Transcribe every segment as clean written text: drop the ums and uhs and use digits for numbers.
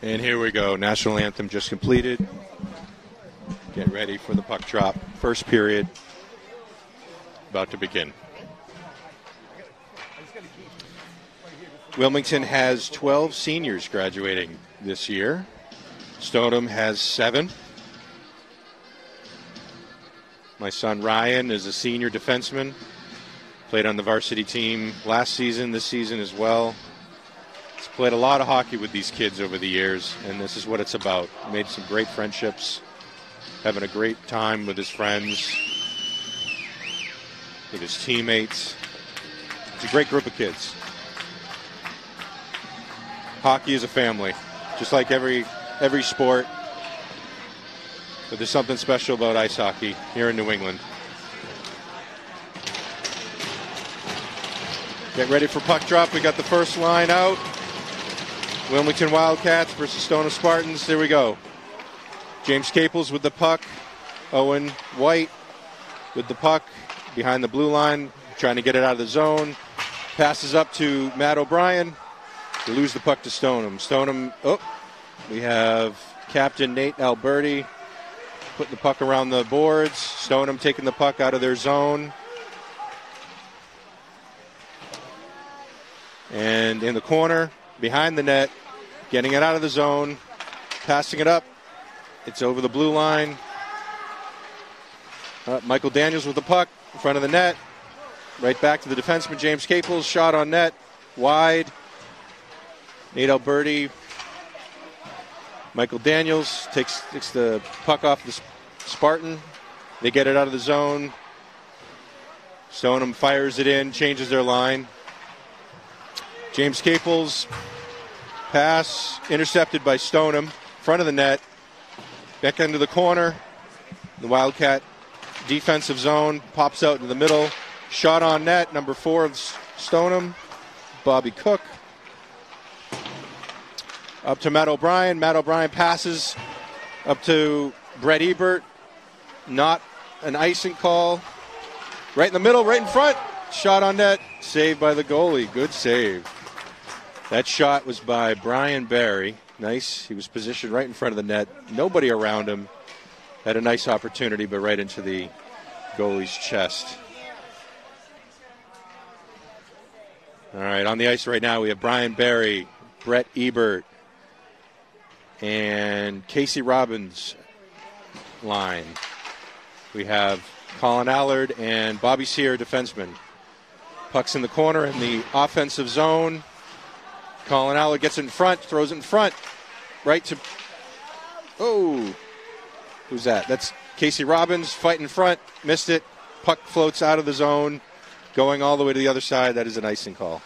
And here we go. National anthem just completed. Get ready for the puck drop. First period about to begin. Wilmington has 12 seniors graduating this year. Stoneham has 7. My son Ryan is a senior defenseman. Played on the varsity team last season, this season as well. He's played a lot of hockey with these kids over the years, and this is what it's about. Made some great friendships, having a great time with his friends, with his teammates. It's a great group of kids. Hockey is a family, just like every sport. But there's something special about ice hockey here in New England. Get ready for puck drop. We got the first line out. Wilmington Wildcats versus Stoneham Spartans. There we go. James Caples with the puck. Owen White with the puck behind the blue line, trying to get it out of the zone. Passes up to Matt O'Brien. They lose the puck to Stoneham. We have Captain Nate Alberti putting the puck around the boards. Stoneham taking the puck out of their zone. And in the corner, behind the net, getting it out of the zone, passing it up. It's over the blue line. Michael Daniels with the puck in front of the net. Right back to the defenseman, James Caples. Shot on net, wide. Nate Alberti. Michael Daniels takes the puck off the Spartan. They get it out of the zone. Stoneham fires it in, changes their line. James Caples, pass, intercepted by Stoneham, front of the net, back into the corner. The Wildcat defensive zone, pops out into the middle. Shot on net, number 4 of Stoneham, Bobby Cook. Up to Matt O'Brien. Matt O'Brien passes up to Brett Ebert. Not an icing call. Right in the middle, right in front. Shot on net, saved by the goalie. Good save. That shot was by Brian Barry. Nice. He was positioned right in front of the net. Nobody around him. Had a nice opportunity, but right into the goalie's chest. All right, on the ice right now we have Brian Barry, Brett Ebert, and Casey Robbins line. We have Colin Allard and Bobby Sear, defenseman. Puck's in the corner in the offensive zone. Colin Allard gets in front, throws it in front. Right to... Oh! Who's that? That's Casey Robbins, fight in front, missed it. Puck floats out of the zone, going all the way to the other side. That is an icing call.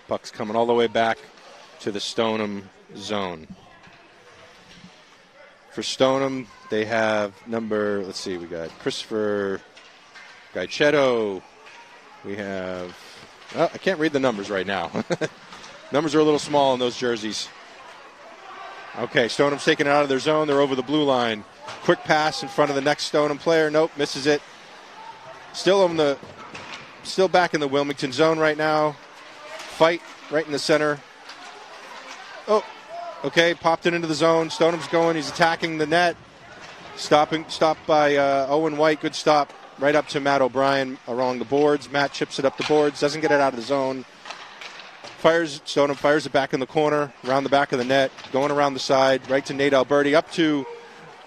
Puck's coming all the way back to the Stoneham zone. For Stoneham, they have we got Christopher Gaichetto. We have, I can't read the numbers right now. Numbers are a little small in those jerseys. Okay, Stoneham's taking it out of their zone. They're over the blue line. Quick pass in front of the next Stoneham player. Nope, misses it. Still back in the Wilmington zone right now. Fight right in the center. Oh, okay, popped it into the zone. Stoneham's going. He's attacking the net. Stopped by Owen White. Good stop. Right up to Matt O'Brien along the boards. Matt chips it up the boards. Doesn't get it out of the zone. Stoneham fires it back in the corner, around the back of the net, going around the side, right to Nate Alberti. Up to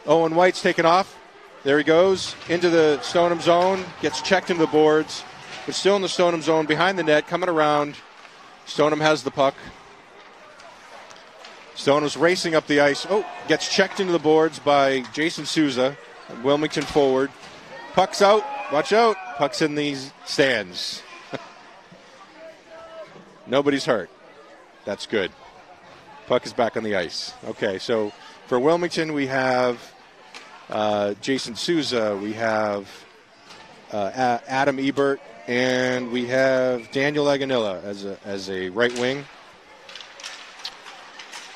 Owen White's taken off. There he goes into the Stoneham zone. Gets checked into the boards, but still in the Stoneham zone behind the net, coming around. Stoneham has the puck. Stoneham's racing up the ice. Oh, gets checked into the boards by Jason Souza, Wilmington forward. Puck's out. Watch out. Puck's in these stands. Nobody's hurt. That's good. Puck is back on the ice. Okay, so for Wilmington, we have Jason Souza. We have Adam Ebert. And we have Daniel Aganilla as a right wing.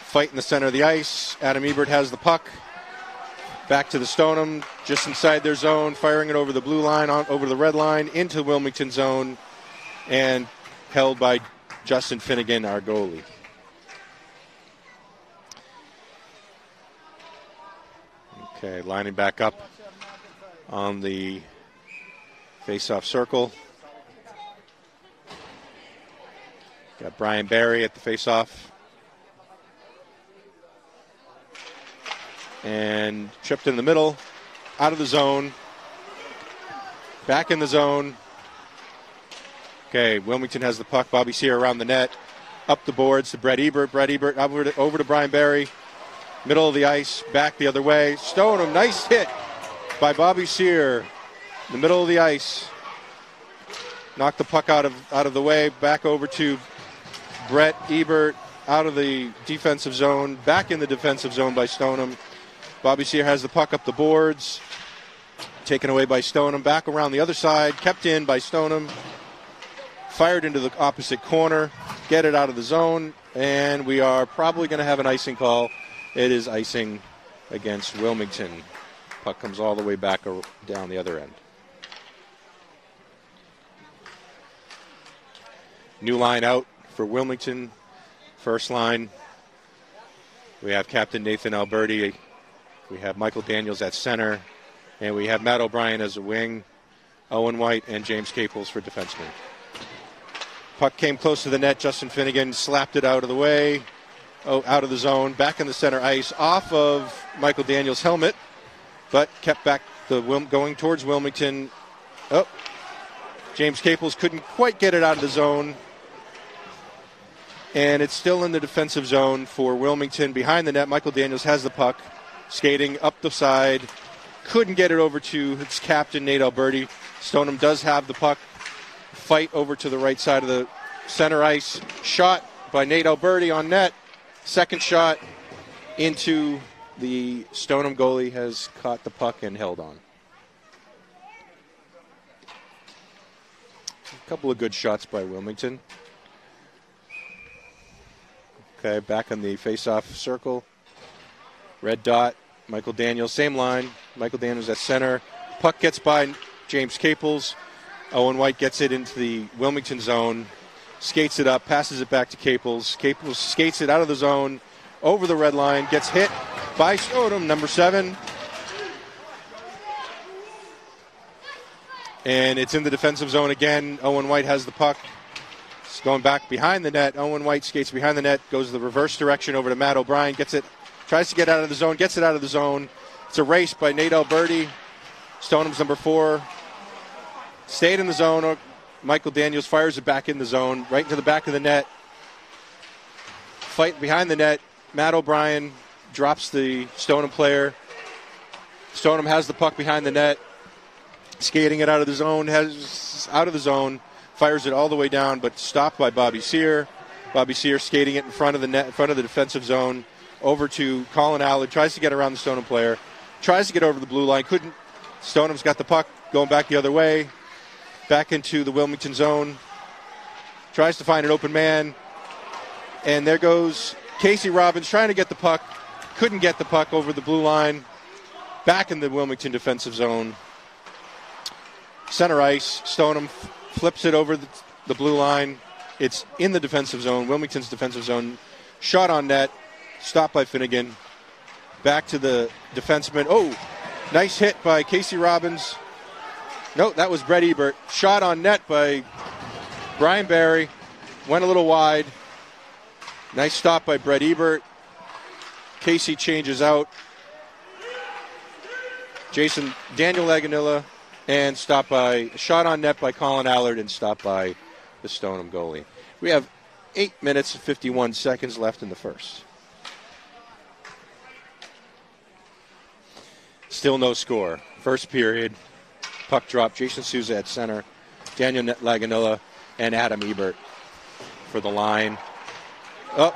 Fight in the center of the ice. Adam Ebert has the puck. Back to the Stoneham, just inside their zone, firing it over the blue line, over the red line, into Wilmington zone, and held by Justin Finnegan, our goalie. Okay, lining back up on the face-off circle. Got Brian Barry at the face-off. And tripped in the middle, out of the zone, back in the zone. Okay, Wilmington has the puck. Bobby Sear around the net, up the boards to Brett Ebert. Brett Ebert over to Brian Barry, middle of the ice, back the other way. Stoneham, nice hit by Bobby Sear, in the middle of the ice. Knocked the puck out of the way, back over to Brett Ebert, out of the defensive zone, back in the defensive zone by Stoneham. Bobby Sear has the puck up the boards, taken away by Stoneham, back around the other side, kept in by Stoneham, fired into the opposite corner, get it out of the zone, and we are probably going to have an icing call. It is icing against Wilmington. Puck comes all the way back down the other end. New line out for Wilmington. First line, we have Captain Nathan Alberti. We have Michael Daniels at center, and we have Matt O'Brien as a wing, Owen White and James Caples for defensemen. Puck came close to the net. Justin Finnegan slapped it out of the way, out of the zone, back in the center ice, off of Michael Daniels' helmet, but kept back going towards Wilmington. Oh, James Caples couldn't quite get it out of the zone, and it's still in the defensive zone for Wilmington. Behind the net, Michael Daniels has the puck, skating up the side, couldn't get it over to its captain, Nate Alberti. Stoneham does have the puck, fight over to the right side of the center ice. Shot by Nate Alberti on net. Second shot into the Stoneham goalie has caught the puck and held on. A couple of good shots by Wilmington. Okay, back on the face-off circle. Red dot, Michael Daniels, same line. Michael Daniels at center. Puck gets by James Caples. Owen White gets it into the Wilmington zone. Skates it up, passes it back to Caples. Caples skates it out of the zone, over the red line, gets hit by Stoneham, number 7. And it's in the defensive zone again. Owen White has the puck. It's going back behind the net. Owen White skates behind the net, goes the reverse direction over to Matt O'Brien, gets it. Tries to get out of the zone, gets it out of the zone. It's a race by Nate Alberti. Stoneham's number 4. Stayed in the zone. Michael Daniels fires it back in the zone, right into the back of the net. Fight behind the net. Matt O'Brien drops the Stoneham player. Stoneham has the puck behind the net. Skating it out of the zone, fires it all the way down, but stopped by Bobby Sear. Bobby Sear skating it in front of the net, in front of the defensive zone. Over to Colin Allard, tries to get around the Stoneham player, tries to get over the blue line, couldn't. Stoneham's got the puck, going back the other way, back into the Wilmington zone, tries to find an open man, and there goes Casey Robbins trying to get the puck, couldn't get the puck over the blue line, back in the Wilmington defensive zone. Center ice, Stoneham flips it over the blue line. It's in the defensive zone, Wilmington's defensive zone. Shot on net. Stopped by Finnegan. Back to the defenseman. Oh, nice hit by Casey Robbins. No, that was Brett Ebert. Shot on net by Brian Barry. Went a little wide. Nice stop by Brett Ebert. Casey changes out. Daniel Laganilla, and shot on net by Colin Allard and stopped by the Stoneham goalie. We have 8 minutes and 51 seconds left in the first. Still no score. First period. Puck drop. Jason Souza at center. Daniel Laganilla and Adam Ebert for the line. Oh,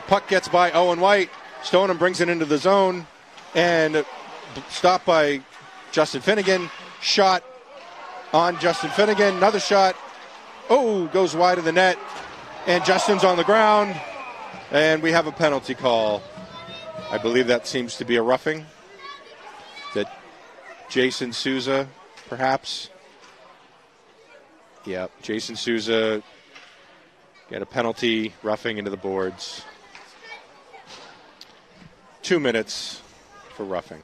puck gets by Owen White. Stoneham brings it into the zone. And stopped by Justin Finnegan. Shot on Justin Finnegan. Another shot. Oh, goes wide of the net. And Justin's on the ground. And we have a penalty call. I believe that seems to be a roughing. that Jason Souza, perhaps. Yeah, Jason Souza got a penalty, roughing into the boards. 2 minutes for roughing.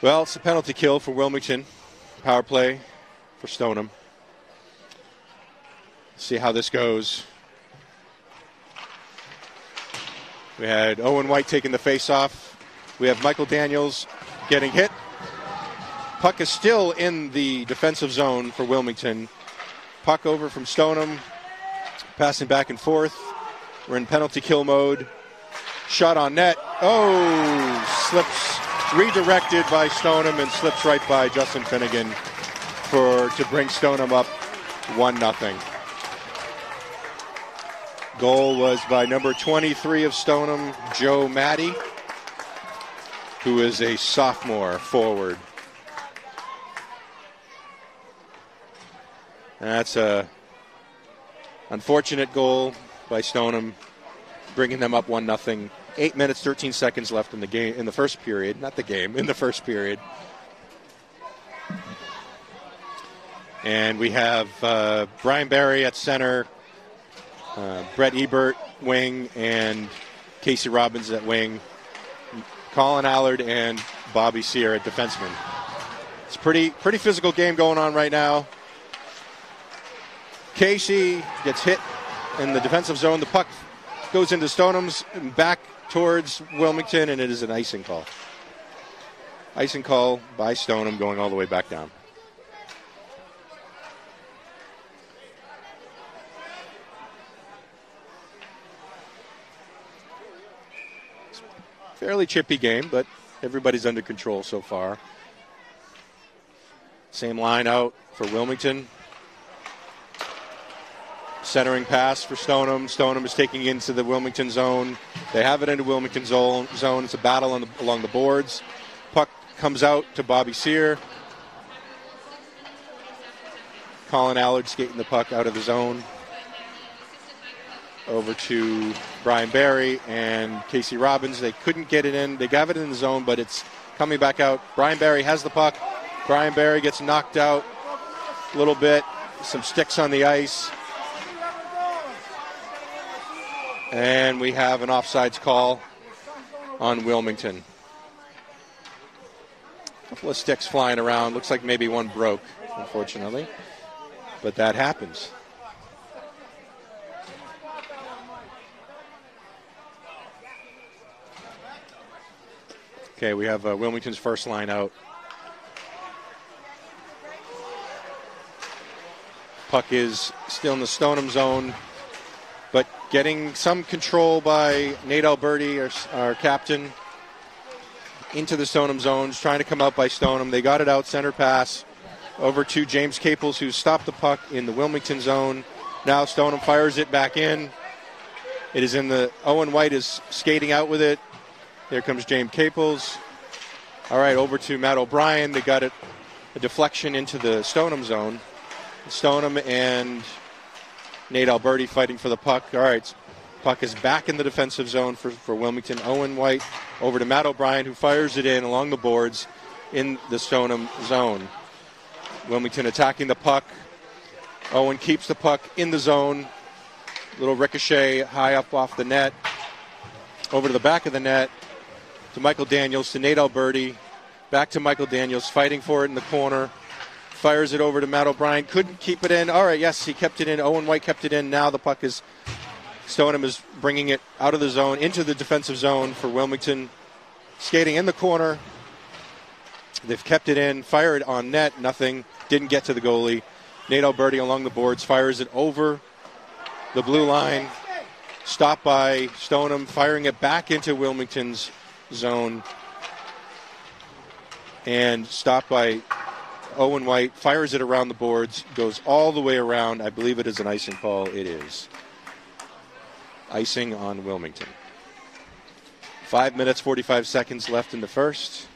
Well, it's a penalty kill for Wilmington. Power play for Stoneham. See how this goes. We had Owen White taking the face-off. We have Michael Daniels getting hit. Puck is still in the defensive zone for Wilmington. Puck over from Stoneham. Passing back and forth. We're in penalty kill mode. Shot on net. Oh, slips. Redirected by Stoneham and slips right by Justin Finnegan to bring Stoneham up 1-0. Goal was by number 23 of Stoneham, Joe Maddie, who is a sophomore forward. That's a unfortunate goal by Stoneham, bringing them up 1-0. 8 minutes, 13 seconds left in the game, in the first period. Not the game, in the first period. And we have Brian Barry at center, Brett Ebert wing, and Casey Robbins at wing. Colin Allard and Bobby Sear at defenseman. It's a pretty physical game going on right now. Casey gets hit in the defensive zone. The puck goes into Stoneham's back towards Wilmington, and it is an icing call. Icing call by Stoneham going all the way back down. Fairly chippy game, but everybody's under control so far. Same line out for Wilmington. Centering pass for Stoneham. Stoneham is taking into the Wilmington zone. They have it into Wilmington zone. It's a battle along the boards. Puck comes out to Bobby Sear. Colin Allard skating the puck out of the zone. Over to Brian Barry and Casey Robbins. They couldn't get it in. They got it in the zone, but it's coming back out. Brian Barry has the puck. Brian Barry gets knocked out a little bit. Some sticks on the ice. And we have an offsides call on Wilmington. A couple of sticks flying around. Looks like maybe one broke, unfortunately. But that happens. Okay, we have Wilmington's first line out. Puck is still in the Stoneham zone, but getting some control by Nate Alberti, our captain, into the Stoneham zones, trying to come out by Stoneham. They got it out, center pass, over to James Caples, who stopped the puck in the Wilmington zone. Now Stoneham fires it back in. It is in the, Owen White is skating out with it. Here comes James Caples. All right, over to Matt O'Brien. They got it, a deflection into the Stoneham zone. Stoneham and Nate Alberti fighting for the puck. All right, puck is back in the defensive zone for Wilmington. Owen White over to Matt O'Brien, who fires it in along the boards in the Stoneham zone. Wilmington attacking the puck. Owen keeps the puck in the zone. Little ricochet high up off the net. Over to the back of the net to Michael Daniels, to Nate Alberti. Back to Michael Daniels, fighting for it in the corner. Fires it over to Matt O'Brien. Couldn't keep it in. All right, yes, he kept it in. Owen White kept it in. Now the puck is, Stoneham is bringing it out of the zone into the defensive zone for Wilmington. Skating in the corner. They've kept it in. Fired on net. Nothing. Didn't get to the goalie. Nate Alberti along the boards fires it over the blue line. Stopped by Stoneham, firing it back into Wilmington's zone. And stopped by Owen White, fires it around the boards, goes all the way around. I believe it is an icing call. It is. Icing on Wilmington. 5 minutes, 45 seconds left in the first.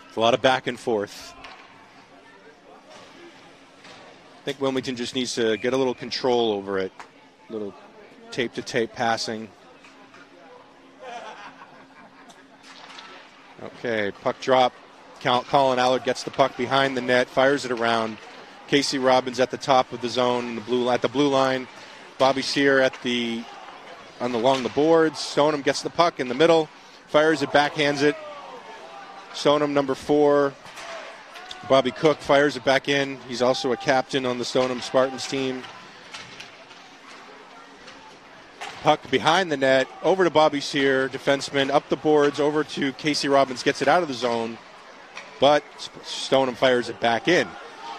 It's a lot of back and forth. I think Wilmington just needs to get a little control over it. A little tape-to-tape passing. Okay, puck drop. Colin Allard gets the puck behind the net, fires it around. Casey Robbins at the top of the zone, at the blue line. Bobby Sear along the boards. Stoneham gets the puck in the middle, fires it, backhands it. Stoneham number 4, Bobby Cook, fires it back in. He's also a captain on the Stoneham Spartans team. Puck behind the net, over to Bobby Sear, defenseman, up the boards, over to Casey Robbins, gets it out of the zone, but Stoneham fires it back in.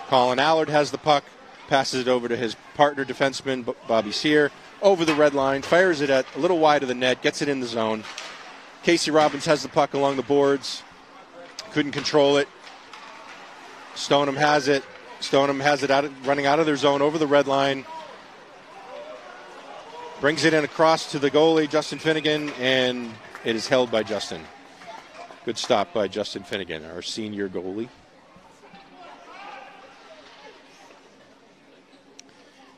Colin Allard has the puck, passes it over to his partner defenseman, Bobby Sear, over the red line, fires it a little wide of the net, gets it in the zone. Casey Robbins has the puck along the boards, couldn't control it. Stoneham has it. Stoneham has it running out of their zone over the red line. Brings it in across to the goalie, Justin Finnegan, and it is held by Justin. Good stop by Justin Finnegan, our senior goalie.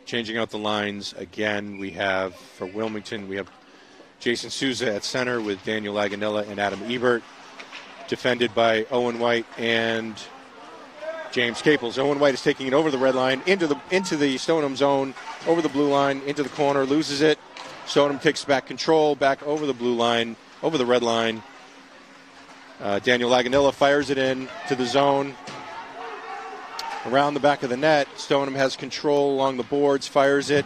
Changing out the lines again, we have, for Wilmington, we have Jason Souza at center with Daniel Laganella and Adam Ebert. Defended by Owen White and James Caples. Owen White is taking it over the red line, into the Stoneham zone, over the blue line, into the corner, loses it. Stoneham takes back control, back over the blue line, over the red line. Daniel Laganilla fires it in to the zone. Around the back of the net, Stoneham has control along the boards, fires it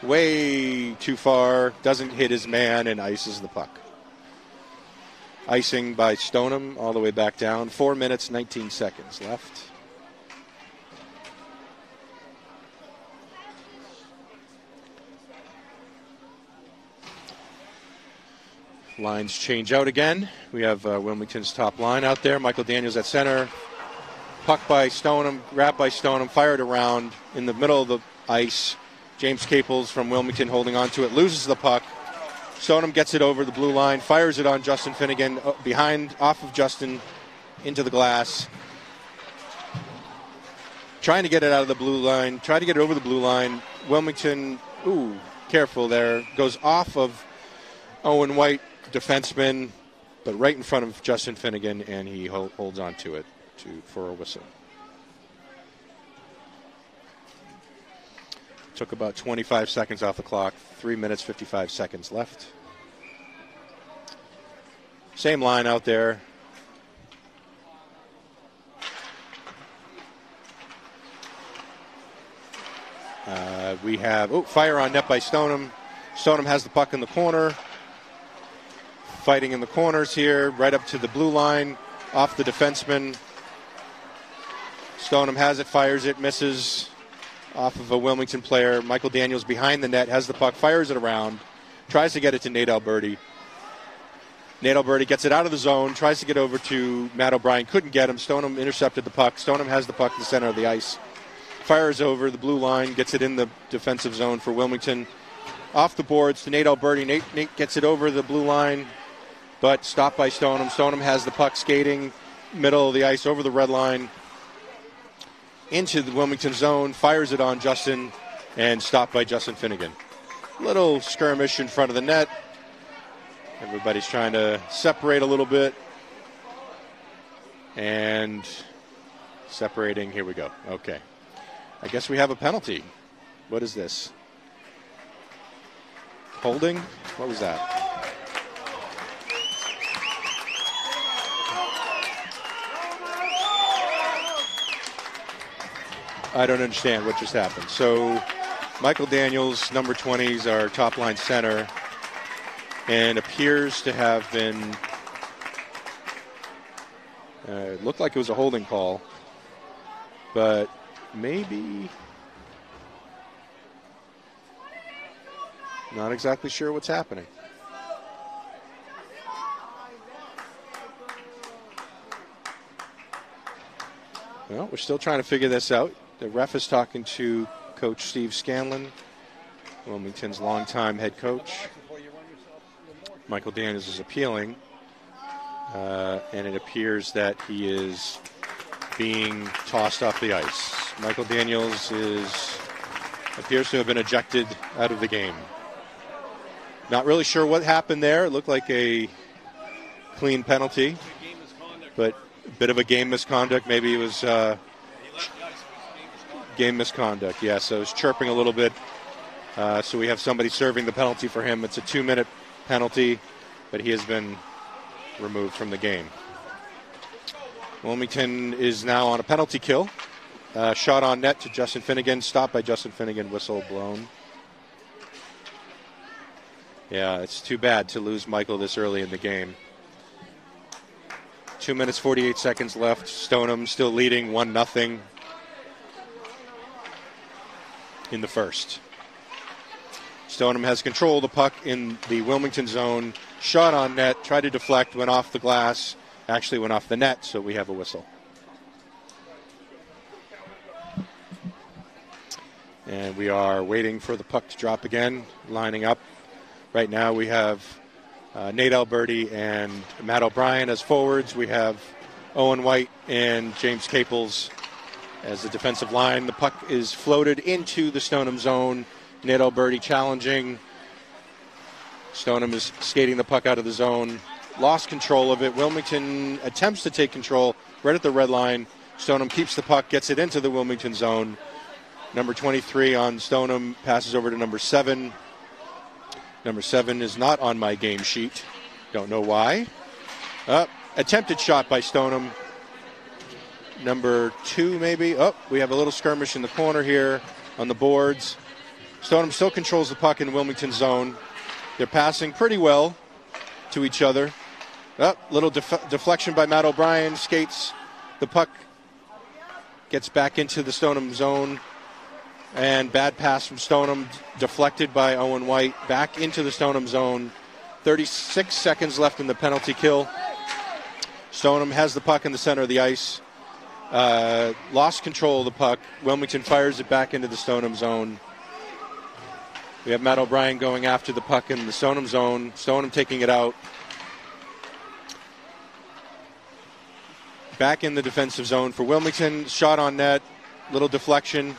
way too far, doesn't hit his man, and ices the puck. Icing by Stoneham all the way back down. 4 minutes, 19 seconds left. Lines change out again. We have Wilmington's top line out there. Michael Daniels at center. Puck by Stoneham, grabbed by Stoneham, fired around in the middle of the ice. James Caples from Wilmington holding on to it, loses the puck. Stoneham gets it over the blue line, fires it on Justin Finnegan, off of Justin, into the glass. Trying to get it out of the blue line, trying to get it over the blue line. Wilmington, careful there, goes off of Owen White, defenseman, but right in front of Justin Finnegan, and he holds on to it for a whistle. Took about 25 seconds off the clock. 3 minutes, 55 seconds left. Same line out there. We have fire on net by Stoneham. Stoneham has the puck in the corner. Fighting in the corners here, right up to the blue line, off the defenseman. Stoneham has it, fires it, misses off of a Wilmington player. Michael Daniels behind the net, has the puck, fires it around, tries to get it to Nate Alberti. Nate Alberti gets it out of the zone, tries to get over to Matt O'Brien, couldn't get him. Stoneham intercepted the puck. Stoneham has the puck in the center of the ice. Fires over the blue line, gets it in the defensive zone for Wilmington. Off the boards to Nate Alberti. Nate gets it over the blue line, but stopped by Stoneham. Stoneham has the puck skating middle of the ice over the red line into the Wilmington zone, fires it on Justin, and stopped by Justin Finnegan. Little skirmish in front of the net. Everybody's trying to separate a little bit. And separating, here we go. Okay. I guess we have a penalty. What is this? Holding? What was that? I don't understand what just happened. So Michael Daniels, number 20, is our top line center and appears to have been, it looked like it was a holding call, but maybe, not exactly sure what's happening. Well, we're still trying to figure this out. The ref is talking to Coach Steve Scanlon, Wilmington's longtime head coach. Michael Daniels is appealing, and it appears that he is being tossed off the ice. Michael Daniels appears to have been ejected out of the game. Not really sure what happened there. It looked like a clean penalty. The game is but a bit of a game misconduct. Maybe it was game misconduct. Yeah, so it's chirping a little bit. So we have somebody serving the penalty for him. It's a 2-minute penalty, but he has been removed from the game. Wilmington is now on a penalty kill. Shot on net to Justin Finnegan. Stopped by Justin Finnegan. Whistle blown. Yeah, it's too bad to lose Michael this early in the game. 2 minutes, 48 seconds left. Stoneham still leading 1-0 in the first. Stoneham has control of the puck in the Wilmington zone. Shot on net, tried to deflect, went off the glass. Actually went off the net, so we have a whistle. And we are waiting for the puck to drop again, lining up. Right now we have Nate Alberti and Matt O'Brien as forwards. We have Owen White and James Caples as the defensive line. The puck is floated into the Stoneham zone. Nate Alberti challenging. Stoneham is skating the puck out of the zone. Lost control of it. Wilmington attempts to take control right at the red line. Stoneham keeps the puck, gets it into the Wilmington zone. Number 23 on Stoneham passes over to number 7. Number 7 is not on my game sheet. Don't know why. Attempted shot by Stoneham. Number 2 maybe. We have a little skirmish in the corner here on the boards. Stoneham still controls the puck in Wilmington zone. They're passing pretty well to each other. Little deflection by Matt O'Brien. Skates. The puck gets back into the Stoneham zone. And bad pass from Stoneham, deflected by Owen White, back into the Stoneham zone. 36 seconds left in the penalty kill. Stoneham has the puck in the center of the ice. Lost control of the puck. Wilmington fires it back into the Stoneham zone. We have Matt O'Brien going after the puck in the Stoneham zone. Stoneham taking it out. Back in the defensive zone for Wilmington. Shot on net. Little deflection.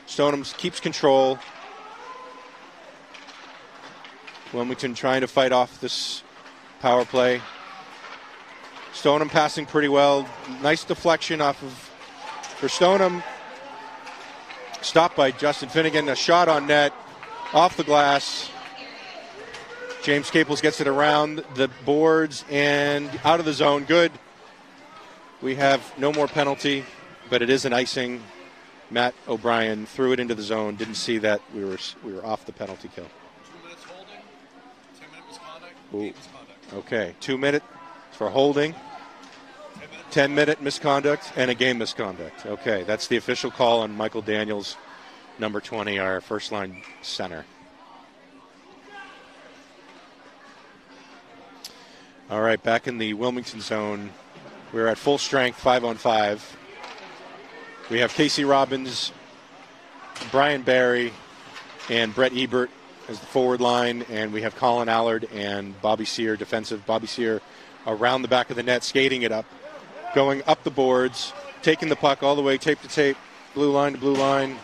Stoneham keeps control. Wilmington trying to fight off this power play. Stoneham passing pretty well. Nice deflection for Stoneham. Stopped by Justin Finnegan. A shot on net. Off the glass. James Caples gets it around the boards and out of the zone. Good. We have no more penalty, but it is an icing. Matt O'Brien threw it into the zone. Didn't see that we were off the penalty kill. 2 minutes holding, 10-minute misconduct, game misconduct. Okay, 2 minutes for holding, 10-minute misconduct, and a game misconduct. Okay, that's the official call on Michael Daniels, number 20, our first-line center. All right, back in the Wilmington zone. We're at full strength, 5-on-5. We have Casey Robbins, Brian Barry, and Brett Ebert as the forward line, and we have Colin Allard and Bobby Sear, defensive. Bobby Sear around the back of the net, skating it up, going up the boards, taking the puck all the way tape to tape, blue line to blue line,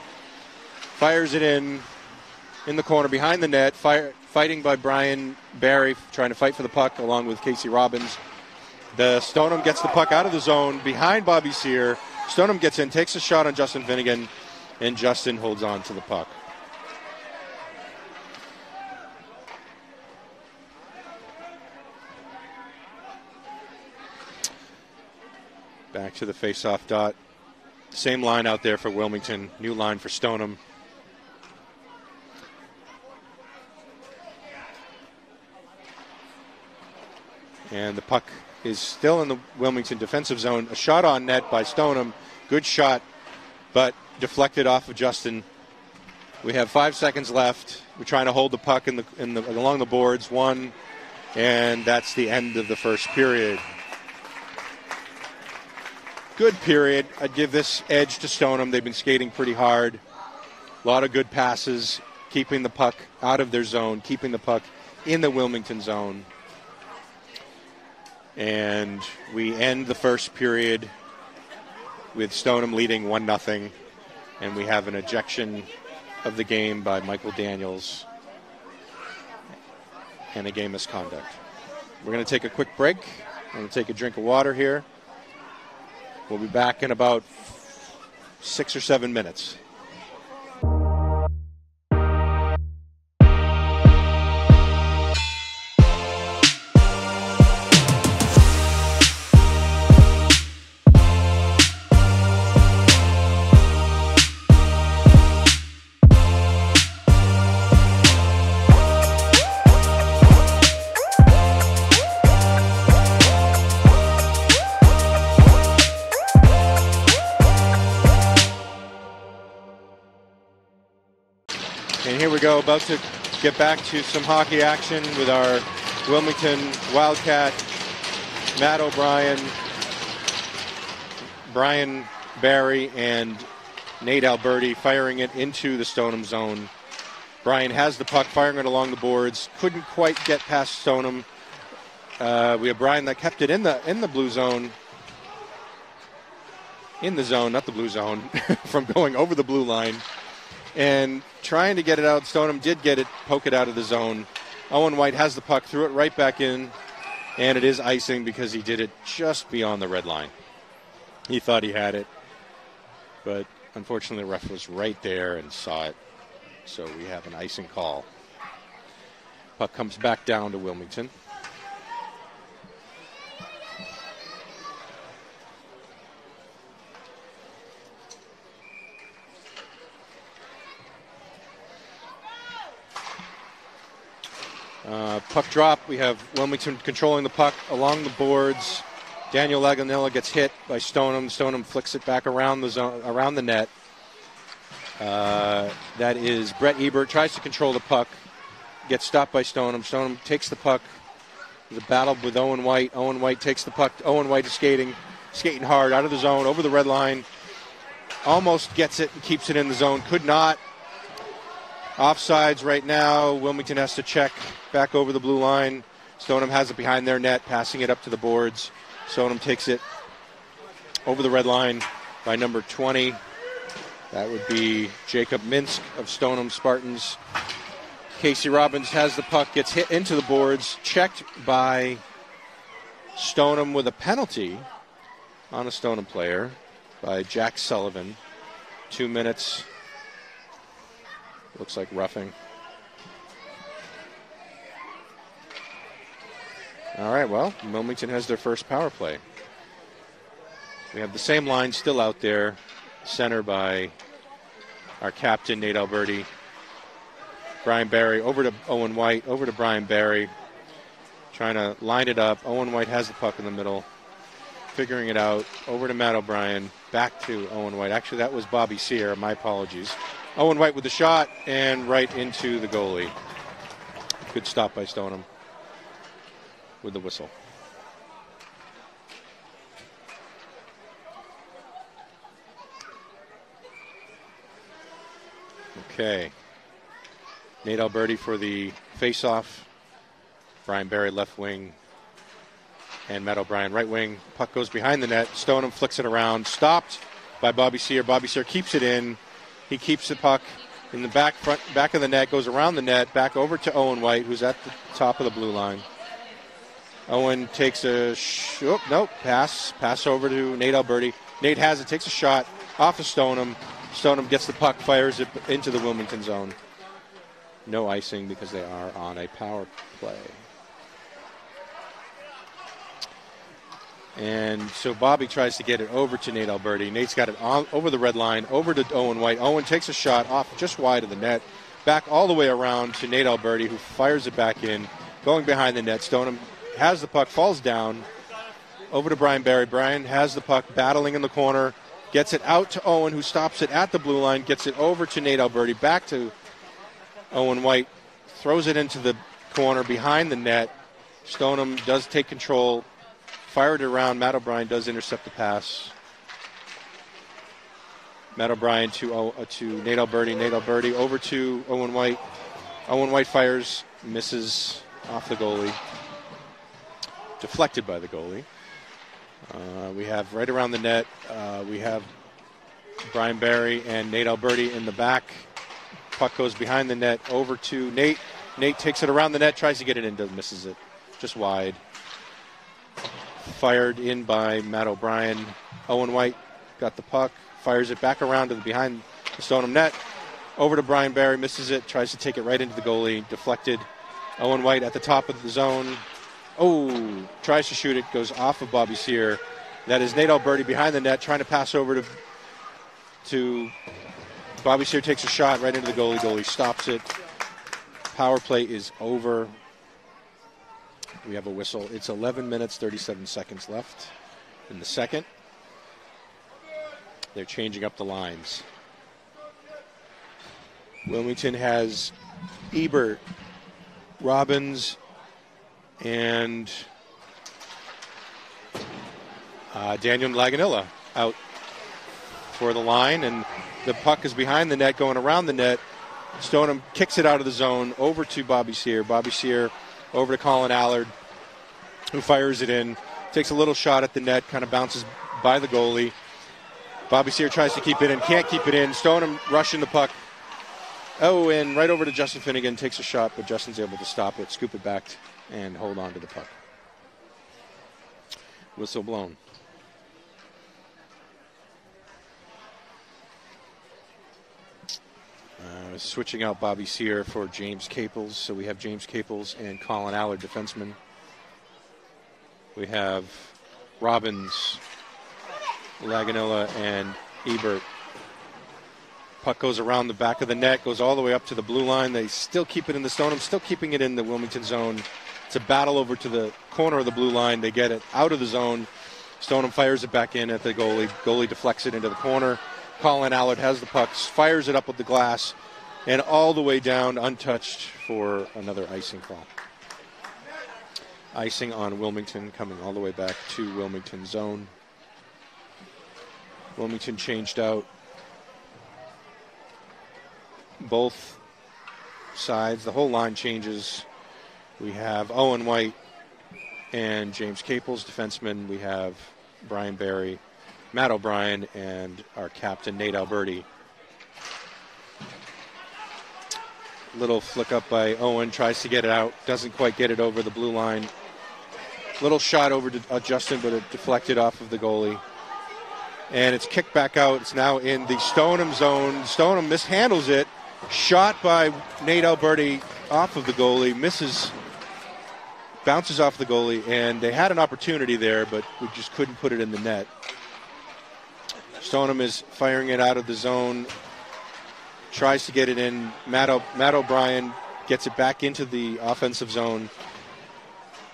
fires it in the corner behind the net, fighting by Brian Barry, trying to fight for the puck along with Casey Robbins. The Stoneham gets the puck out of the zone behind Bobby Sear. Stoneham gets in, takes a shot on Justin Finnegan, and Justin holds on to the puck. Back to the face-off dot. Same line out there for Wilmington, new line for Stoneham. And the puck is still in the Wilmington defensive zone. A shot on net by Stoneham. Good shot, but deflected off of Justin. We have 5 seconds left. We're trying to hold the puck along the boards. 1, and that's the end of the first period. Good period. I'd give this edge to Stoneham. They've been skating pretty hard. A lot of good passes, keeping the puck out of their zone, keeping the puck in the Wilmington zone. And we end the first period with Stoneham leading 1-0, and we have an ejection of the game by Michael Daniels and a game misconduct. We're going to take a quick break, I'm going to take a drink of water here. We'll be back in about 6 or 7 minutes. And here we go, about to get back to some hockey action with our Wilmington Wildcat, Matt O'Brien, Brian Barry, and Nate Alberti firing it into the Stoneham zone. Brian has the puck, firing it along the boards. Couldn't quite get past Stoneham. We have Brian that kept it in the blue zone. In the zone, not the blue zone, from going over the blue line. And trying to get it out. Stoneham did get it, poke it out of the zone. Owen White has the puck, threw it right back in, and it is icing because he did it just beyond the red line. He thought he had it, but unfortunately the ref was right there and saw it, so we have an icing call. Puck comes back down to Wilmington. Puck drop. We have Wilmington controlling the puck along the boards. Daniel Laganilla gets hit by Stoneham. Stoneham flicks it back around the zone, around the net. That is Brett Ebert. Tries to control the puck. Gets stopped by Stoneham. Stoneham takes the puck. The battle with Owen White. Owen White takes the puck. Owen White is skating hard out of the zone, over the red line. Almost gets it and keeps it in the zone. Could not. Offsides right now. Wilmington has to check back over the blue line. Stoneham has it behind their net, passing it up to the boards. Stoneham takes it over the red line by number 20. That would be Jacob Minsk of Stoneham Spartans. Casey Robbins has the puck, gets hit into the boards, checked by Stoneham with a penalty on a Stoneham player by Jack Sullivan. 2 minutes. Looks like roughing. All right, well, Wilmington has their first power play. We have the same line still out there, center by our captain, Nate Alberti. Brian Barry over to Owen White, over to Brian Barry, trying to line it up. Owen White has the puck in the middle, figuring it out. Over to Matt O'Brien, back to Owen White. Actually, that was Bobby Sear, my apologies. Owen White with the shot and right into the goalie. Good stop by Stoneham with the whistle. Okay. Nate Alberti for the face-off. Brian Barry left wing. And Matt O'Brien right wing. Puck goes behind the net. Stoneham flicks it around. Stopped by Bobby Sear. Bobby Sear keeps it in. He keeps the puck in the back of the net, goes around the net, back over to Owen White, who's at the top of the blue line. Owen takes a pass over to Nate Alberti. Nate has it, takes a shot off of Stoneham. Stoneham gets the puck, fires it into the Wilmington zone. No icing because they are on a power play. And so Bobby tries to get it over to Nate Alberti. Nate's got it over the red line, over to Owen White. Owen takes a shot off just wide of the net, back all the way around to Nate Alberti, who fires it back in, going behind the net. Stoneham has the puck, falls down, over to Brian Barry. Brian has the puck, battling in the corner, gets it out to Owen, who stops it at the blue line, gets it over to Nate Alberti, back to Owen White, throws it into the corner behind the net. Stoneham does take control, fired around. Matt O'Brien does intercept the pass. Matt O'Brien to Nate Alberti. Nate Alberti over to Owen White. Owen White fires, misses off the goalie. Deflected by the goalie. We have right around the net, we have Brian Barry and Nate Alberti in the back. Puck goes behind the net over to Nate. Nate takes it around the net, tries to get it in, misses it. Just wide. fired in by Matt O'Brien. Owen White got the puck, fires it back around to behind the Stoneham net. Over to Brian Barry, misses it, tries to take it right into the goalie, deflected. Owen White at the top of the zone. Oh, tries to shoot it, goes off of Bobby Sear. That is Nate Alberti behind the net, trying to pass over to Bobby Sear, takes a shot right into the goalie. Goalie stops it. Power play is over. We have a whistle. It's 11 minutes, 37 seconds left in the second. They're changing up the lines. Wilmington has Ebert, Robbins, and Daniel Laganilla out for the line, and the puck is behind the net, going around the net. Stoneham kicks it out of the zone over to Bobby Sear. Bobby Sear over to Colin Allard, who fires it in, takes a little shot at the net, kind of bounces by the goalie. Bobby Sear tries to keep it in, can't keep it in. Stoneham rushing the puck. Oh, and right over to Justin Finnegan, takes a shot, but Justin's able to stop it, scoop it back, and hold on to the puck. Whistle blown. Switching out Bobby Sear for James Caples. So we have James Caples and Colin Allard, defenseman. We have Robbins, Laganilla, and Ebert. Puck goes around the back of the net, goes all the way up to the blue line. They still keep it in the Stoneham, still keeping it in the Wilmington zone. It's a battle over to the corner of the blue line. They get it out of the zone. Stoneham fires it back in at the goalie. Goalie deflects it into the corner. Colin Allard has the puck, fires it up with the glass, and all the way down untouched for another icing call. Icing on Wilmington, coming all the way back to Wilmington zone. Wilmington changed out both sides. The whole line changes. We have Owen White and James Caples, defensemen. We have Brian Barry, Matt O'Brien, and our captain, Nate Alberti. Little flick up by Owen, tries to get it out, doesn't quite get it over the blue line. Little shot over to Justin, but it deflected off of the goalie. And it's kicked back out. It's now in the Stoneham zone. Stoneham mishandles it. Shot by Nate Alberti off of the goalie, misses, bounces off the goalie, and they had an opportunity there, but we just couldn't put it in the net. Stoneham is firing it out of the zone, tries to get it in. Matt O'Brien gets it back into the offensive zone.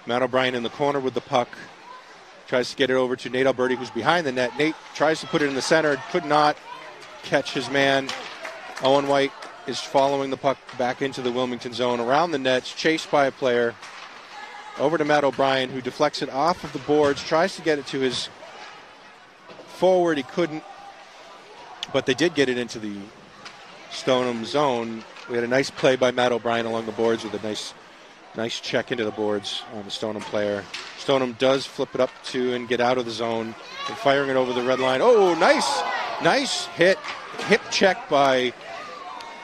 Matt O'Brien in the corner with the puck, tries to get it over to Nate Alberti, who's behind the net. Nate tries to put it in the center, could not catch his man. Owen White is following the puck back into the Wilmington zone, around the nets, chased by a player. Over to Matt O'Brien, who deflects it off of the boards, tries to get it to his forward. He couldn't, but they did get it into the Stoneham zone. We had a nice play by Matt O'Brien along the boards with a nice check into the boards on the Stoneham player. Stoneham does flip it up to and get out of the zone and firing it over the red line. Oh, nice hip check by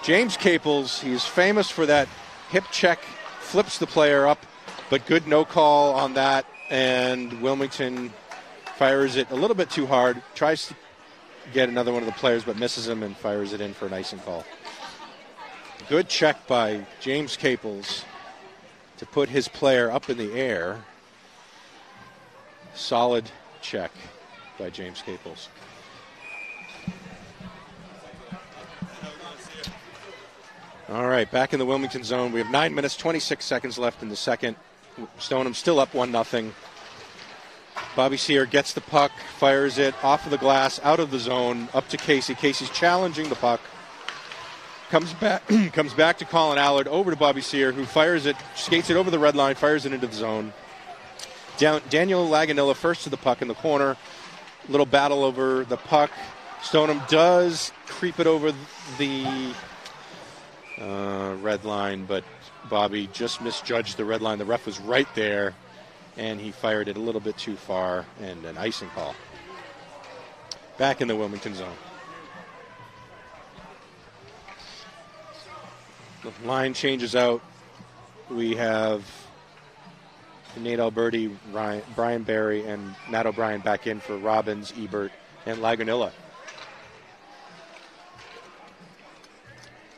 James Caples. He's famous for that hip check, flips the player up, but good no call on that, and Wilmington fires it a little bit too hard, tries to get another one of the players, but misses him and fires it in for an icing call. Good check by James Caples to put his player up in the air. Solid check by James Caples. All right, back in the Wilmington zone. We have 9 minutes, 26 seconds left in the second. Stoneham still up 1-0. Bobby Sear gets the puck, fires it off of the glass, out of the zone, up to Casey. Casey's challenging the puck. Comes back to Colin Allard, over to Bobby Sear, who fires it, skates it over the red line, fires it into the zone. Daniel Laganilla first to the puck in the corner. Little battle over the puck. Stoneham does creep it over the red line, but Bobby just misjudged the red line. The ref was right there, and he fired it a little bit too far, and an icing call. Back in the Wilmington zone. The line changes out. We have Nate Alberti, Brian Barry, and Matt O'Brien back in for Robbins, Ebert, and Lagunilla.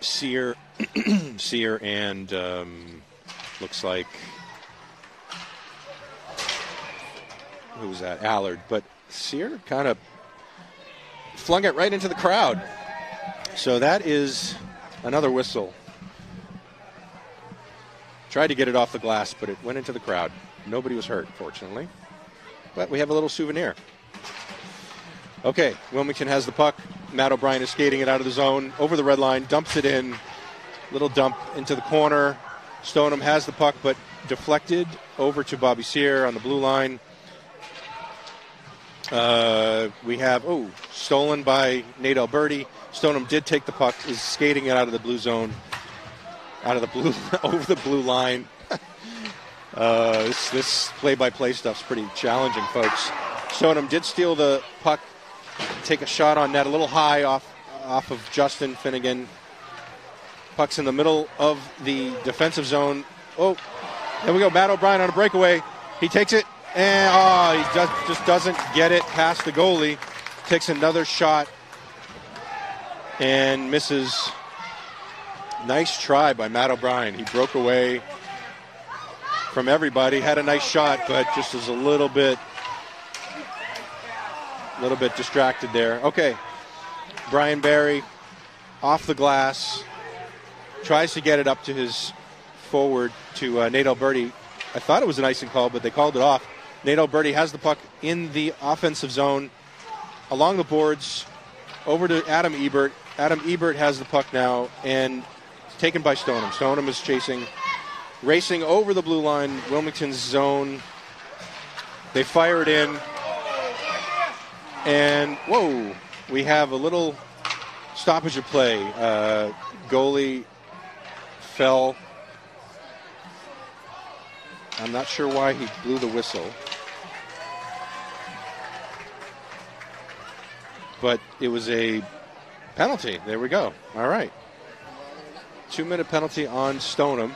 Sear and looks like, who was that? Allard. But Sear kind of flung it right into the crowd. So that is another whistle. Tried to get it off the glass, but it went into the crowd. Nobody was hurt, fortunately. But we have a little souvenir. Okay, Wilmington has the puck. Matt O'Brien is skating it out of the zone, over the red line, dumps it in. Little dump into the corner. Stoneham has the puck, but deflected over to Bobby Sear on the blue line. We have, stolen by Nate Alberti. Stoneham did take the puck, is skating it out of the blue zone. Over the blue line. This play-by-play stuff's pretty challenging, folks. Stoneham did steal the puck, take a shot on net, a little high off of Justin Finnegan. Puck's in the middle of the defensive zone. Oh, there we go. Matt O'Brien on a breakaway. He takes it, and he just doesn't get it past the goalie. Takes another shot and misses. Nice try by Matt O'Brien. He broke away from everybody. Had a nice shot, but just was a little bit distracted there. Okay, Brian Barry off the glass. Tries to get it up to his forward to Nate Alberti. I thought it was an icing call, but they called it off. Nate Alberti has the puck in the offensive zone along the boards over to Adam Ebert. Adam Ebert has the puck now and taken by Stoneham. Stoneham is racing over the blue line, Wilmington's zone. They fire it in. And, we have a little stoppage of play. Goalie fell. I'm not sure why he blew the whistle. But it was a penalty. There we go. All right. 2-minute penalty on Stoneham.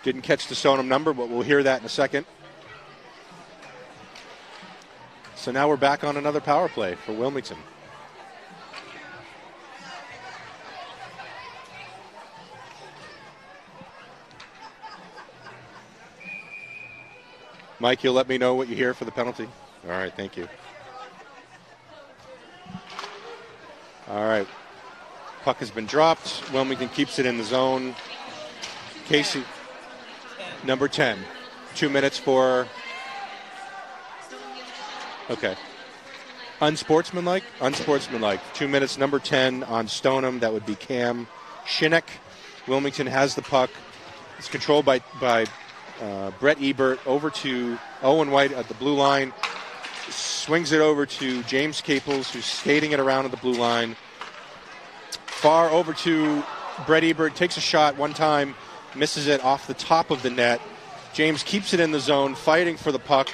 Didn't catch the Stoneham number, but we'll hear that in a second. So now we're back on another power play for Wilmington. Mike, you'll let me know what you hear for the penalty? All right, thank you. All right. Puck has been dropped. Wilmington keeps it in the zone. Casey, number 10. 2 minutes for... Okay. Unsportsmanlike? Unsportsmanlike. 2 minutes, number 10 on Stoneham. That would be Cam Shinnick. Wilmington has the puck. It's controlled by Brett Ebert over to Owen White at the blue line. Swings it over to James Caples, who's skating it around at the blue line. Far over to Brett Ebert. Takes a shot one time. Misses it off the top of the net. James keeps it in the zone, fighting for the puck.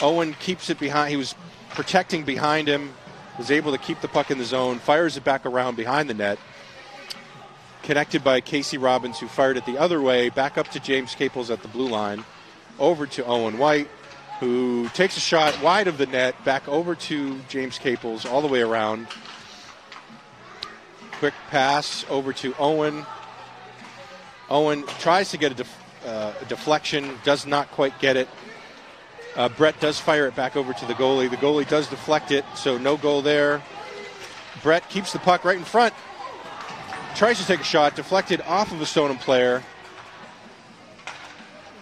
Owen keeps it behind. He was protecting behind him. Was able to keep the puck in the zone. Fires it back around behind the net. Connected by Casey Robbins, who fired it the other way, back up to James Caples at the blue line, over to Owen White, who takes a shot wide of the net, back over to James Caples, all the way around. Quick pass over to Owen. Owen tries to get a deflection, does not quite get it. Brett does fire it back over to the goalie. The goalie does deflect it, so no goal there. Brett keeps the puck right in front. Tries to take a shot, deflected off of a Stoneham player.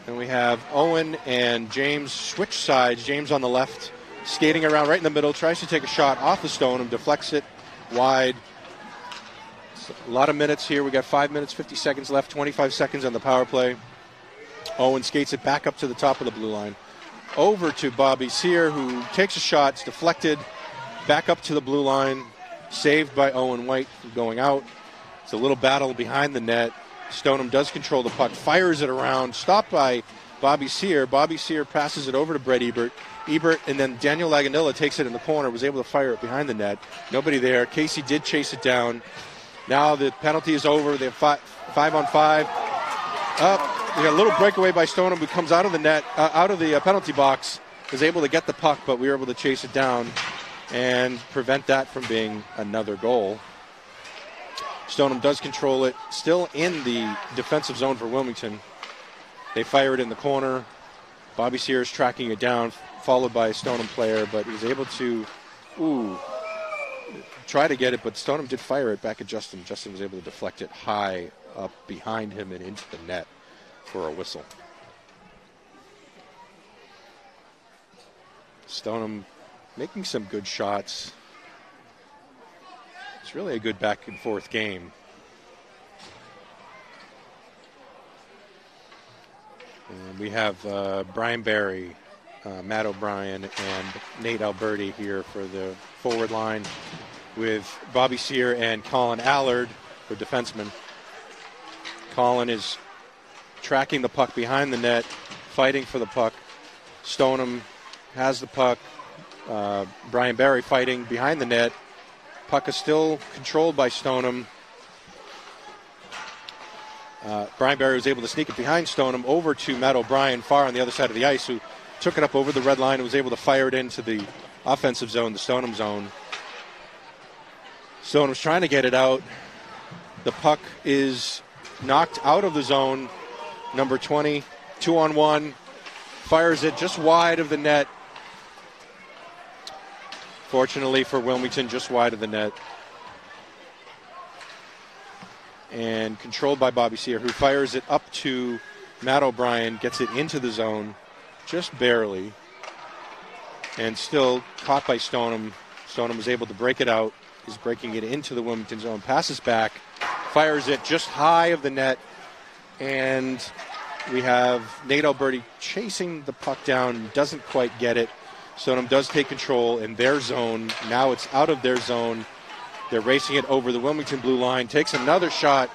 And we have Owen and James switch sides. James on the left, skating around right in the middle, tries to take a shot off the Stoneham, deflects it wide. So a lot of minutes here. We got 5 minutes, 50 seconds left, 25 seconds on the power play. Owen skates it back up to the top of the blue line. Over to Bobby Sear, who takes a shot, it's deflected, back up to the blue line, saved by Owen White from going out. It's a little battle behind the net. Stoneham does control the puck, fires it around, stopped by Bobby Sear. Bobby Sear passes it over to Brett Ebert. Ebert, and then Daniel Lagunilla takes it in the corner, was able to fire it behind the net. Nobody there. Casey did chase it down. Now the penalty is over. They have 5 on 5. Up. We got a little breakaway by Stoneham, who comes out of the net, out of the penalty box, was able to get the puck, but we were able to chase it down and prevent that from being another goal. Stoneham does control it, still in the defensive zone for Wilmington. They fire it in the corner. Bobby Sears tracking it down, followed by a Stoneham player, but he was able to try to get it, but Stoneham did fire it back at Justin. Justin was able to deflect it high up behind him and into the net for a whistle. Stoneham making some good shots. It's really a good back and forth game. And we have Brian Barry, Matt O'Brien, and Nate Alberti here for the forward line, with Bobby Sear and Colin Allard, the defenseman. Colin is tracking the puck behind the net, fighting for the puck. Stoneham has the puck. Brian Barry fighting behind the net. Puck is still controlled by Stoneham. Brian Barry was able to sneak it behind Stoneham over to Matt O'Brien, far on the other side of the ice, who took it up over the red line and was able to fire it into the offensive zone, the Stoneham zone. Stoneham's trying to get it out. The puck is knocked out of the zone. Number 20, 2-on-1, fires it just wide of the net. Fortunately for Wilmington, just wide of the net. And controlled by Bobby Sear, who fires it up to Matt O'Brien, gets it into the zone, just barely. And still caught by Stoneham. Stoneham was able to break it out. He's breaking it into the Wilmington zone, passes back, fires it just high of the net. And we have Nate Alberti chasing the puck down, doesn't quite get it. Stoneham does take control in their zone. Now it's out of their zone. They're racing it over the Wilmington blue line. Takes another shot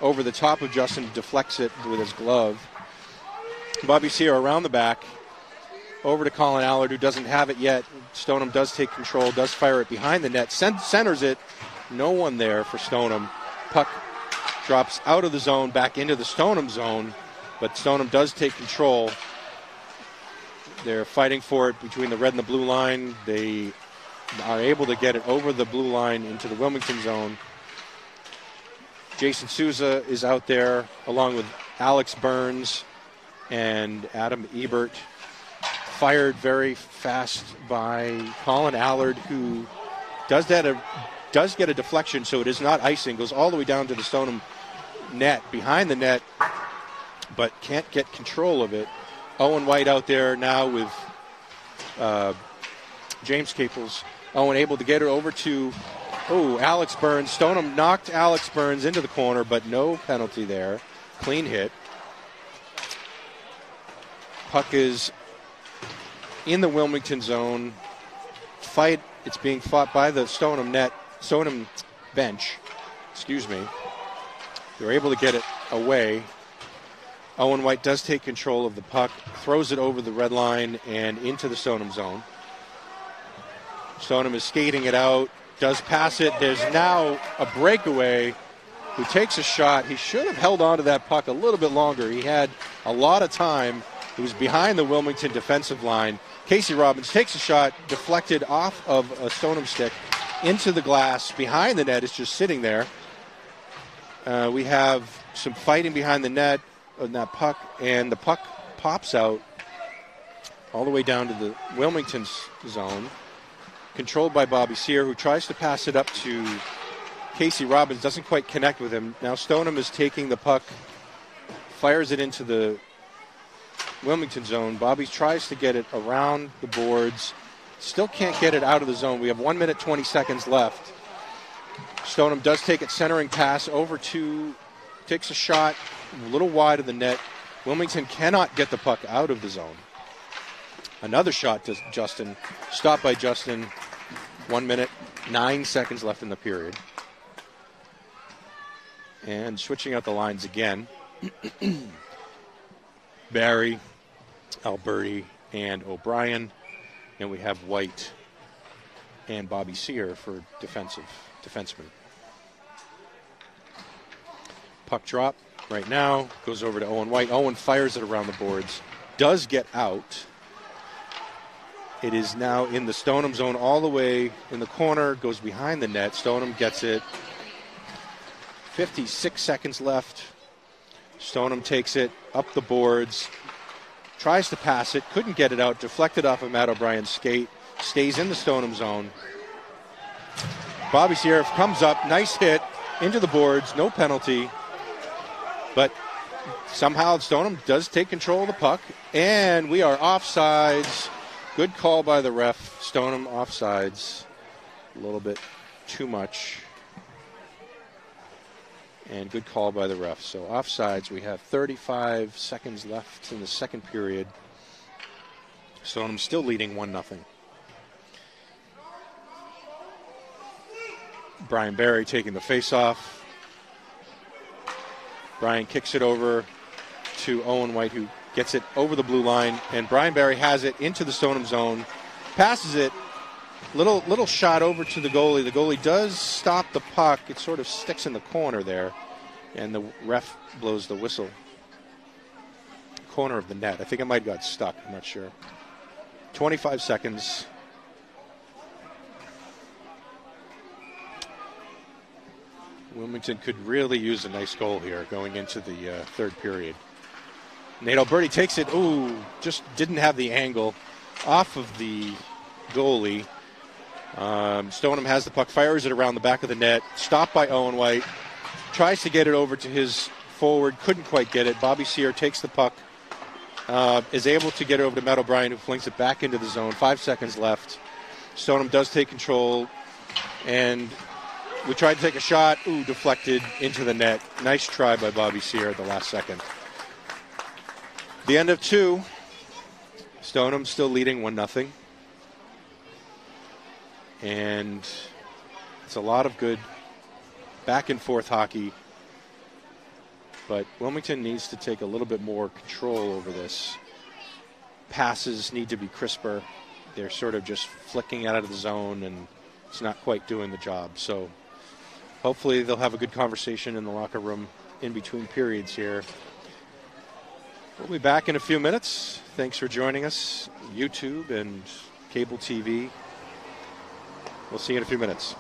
over the top of Justin, deflects it with his glove. Bobby Sear around the back, over to Colin Allard, who doesn't have it yet. Stoneham does take control, does fire it behind the net, centers it. No one there for Stoneham. Puck drops out of the zone, back into the Stoneham zone, but Stoneham does take control. They're fighting for it between the red and the blue line. They are able to get it over the blue line into the Wilmington zone. Jason Souza is out there along with Alex Burns and Adam Ebert. Fired very fast by Colin Allard, who does get a deflection, so it is not icing. Goes all the way down to the Stoneham net, behind the net, but can't get control of it. Owen White out there now with James Caples. Owen able to get it over to Alex Burns. Stoneham knocked Alex Burns into the corner, but no penalty there. Clean hit. Puck is in the Wilmington zone. It's being fought by the Stoneham bench. Excuse me. They're able to get it away. Owen White does take control of the puck, throws it over the red line and into the Stoneham zone. Stoneham is skating it out, does pass it. There's now a breakaway who takes a shot. He should have held on to that puck a little bit longer. He had a lot of time. He was behind the Wilmington defensive line. Casey Robbins takes a shot, deflected off of a Stoneham stick into the glass. Behind the net, is just sitting there. We have some fighting behind the net on that puck, and the puck pops out all the way down to the Wilmington zone. Controlled by Bobby Sear, who tries to pass it up to Casey Robbins. Doesn't quite connect with him. Now Stoneham is taking the puck, fires it into the Wilmington zone. Bobby tries to get it around the boards. Still can't get it out of the zone. We have 1 minute, 20 seconds left. Stoneham does take it, centering pass over to, takes a shot a little wide of the net. Wilmington cannot get the puck out of the zone. Another shot to Justin. Stopped by Justin. 1 minute, 9 seconds left in the period. And switching out the lines again. Barry, Alberti, and O'Brien. And we have White and Bobby Sear for defensemen. Puck drop. right now. Goes over to Owen White. Owen fires it around the boards. Does get out. It is now in the Stoneham zone all the way in the corner. Goes behind the net. Stoneham gets it. 56 seconds left. Stoneham takes it up the boards. Tries to pass it. Couldn't get it out. Deflected off of Matt O'Brien's skate. Stays in the Stoneham zone. Bobby Sierra comes up. Nice hit into the boards. No penalty. But somehow Stoneham does take control of the puck. And we are offsides. Good call by the ref. Stoneham offsides. A little bit too much. And good call by the ref. So offsides, we have 35 seconds left in the second period. Stoneham still leading 1-0. Brian Barry taking the face-off. Brian kicks it over to Owen White, who gets it over the blue line. And Brian Barry has it into the Stoneham zone. Passes it. Little shot over to the goalie. The goalie does stop the puck. It sort of sticks in the corner there. And the ref blows the whistle. Corner of the net. I think it might have got stuck. I'm not sure. 25 seconds. Wilmington could really use a nice goal here going into the third period. Nate Alberti takes it. Ooh, just didn't have the angle off of the goalie. Stoneham has the puck, fires it around the back of the net. Stopped by Owen White. Tries to get it over to his forward. Couldn't quite get it. Bobby Sear takes the puck. Is able to get it over to Matt O'Brien, who flings it back into the zone. 5 seconds left. Stoneham does take control. And we tried to take a shot. Ooh, deflected into the net. Nice try by Bobby Sear at the last second. The end of 2. Stoneham still leading 1-0. And it's a lot of good back and forth hockey. But Wilmington needs to take a little bit more control over this. Passes need to be crisper. They're sort of just flicking out of the zone, and it's not quite doing the job. So hopefully they'll have a good conversation in the locker room in between periods here. We'll be back in a few minutes. Thanks for joining us, YouTube and cable TV. We'll see you in a few minutes.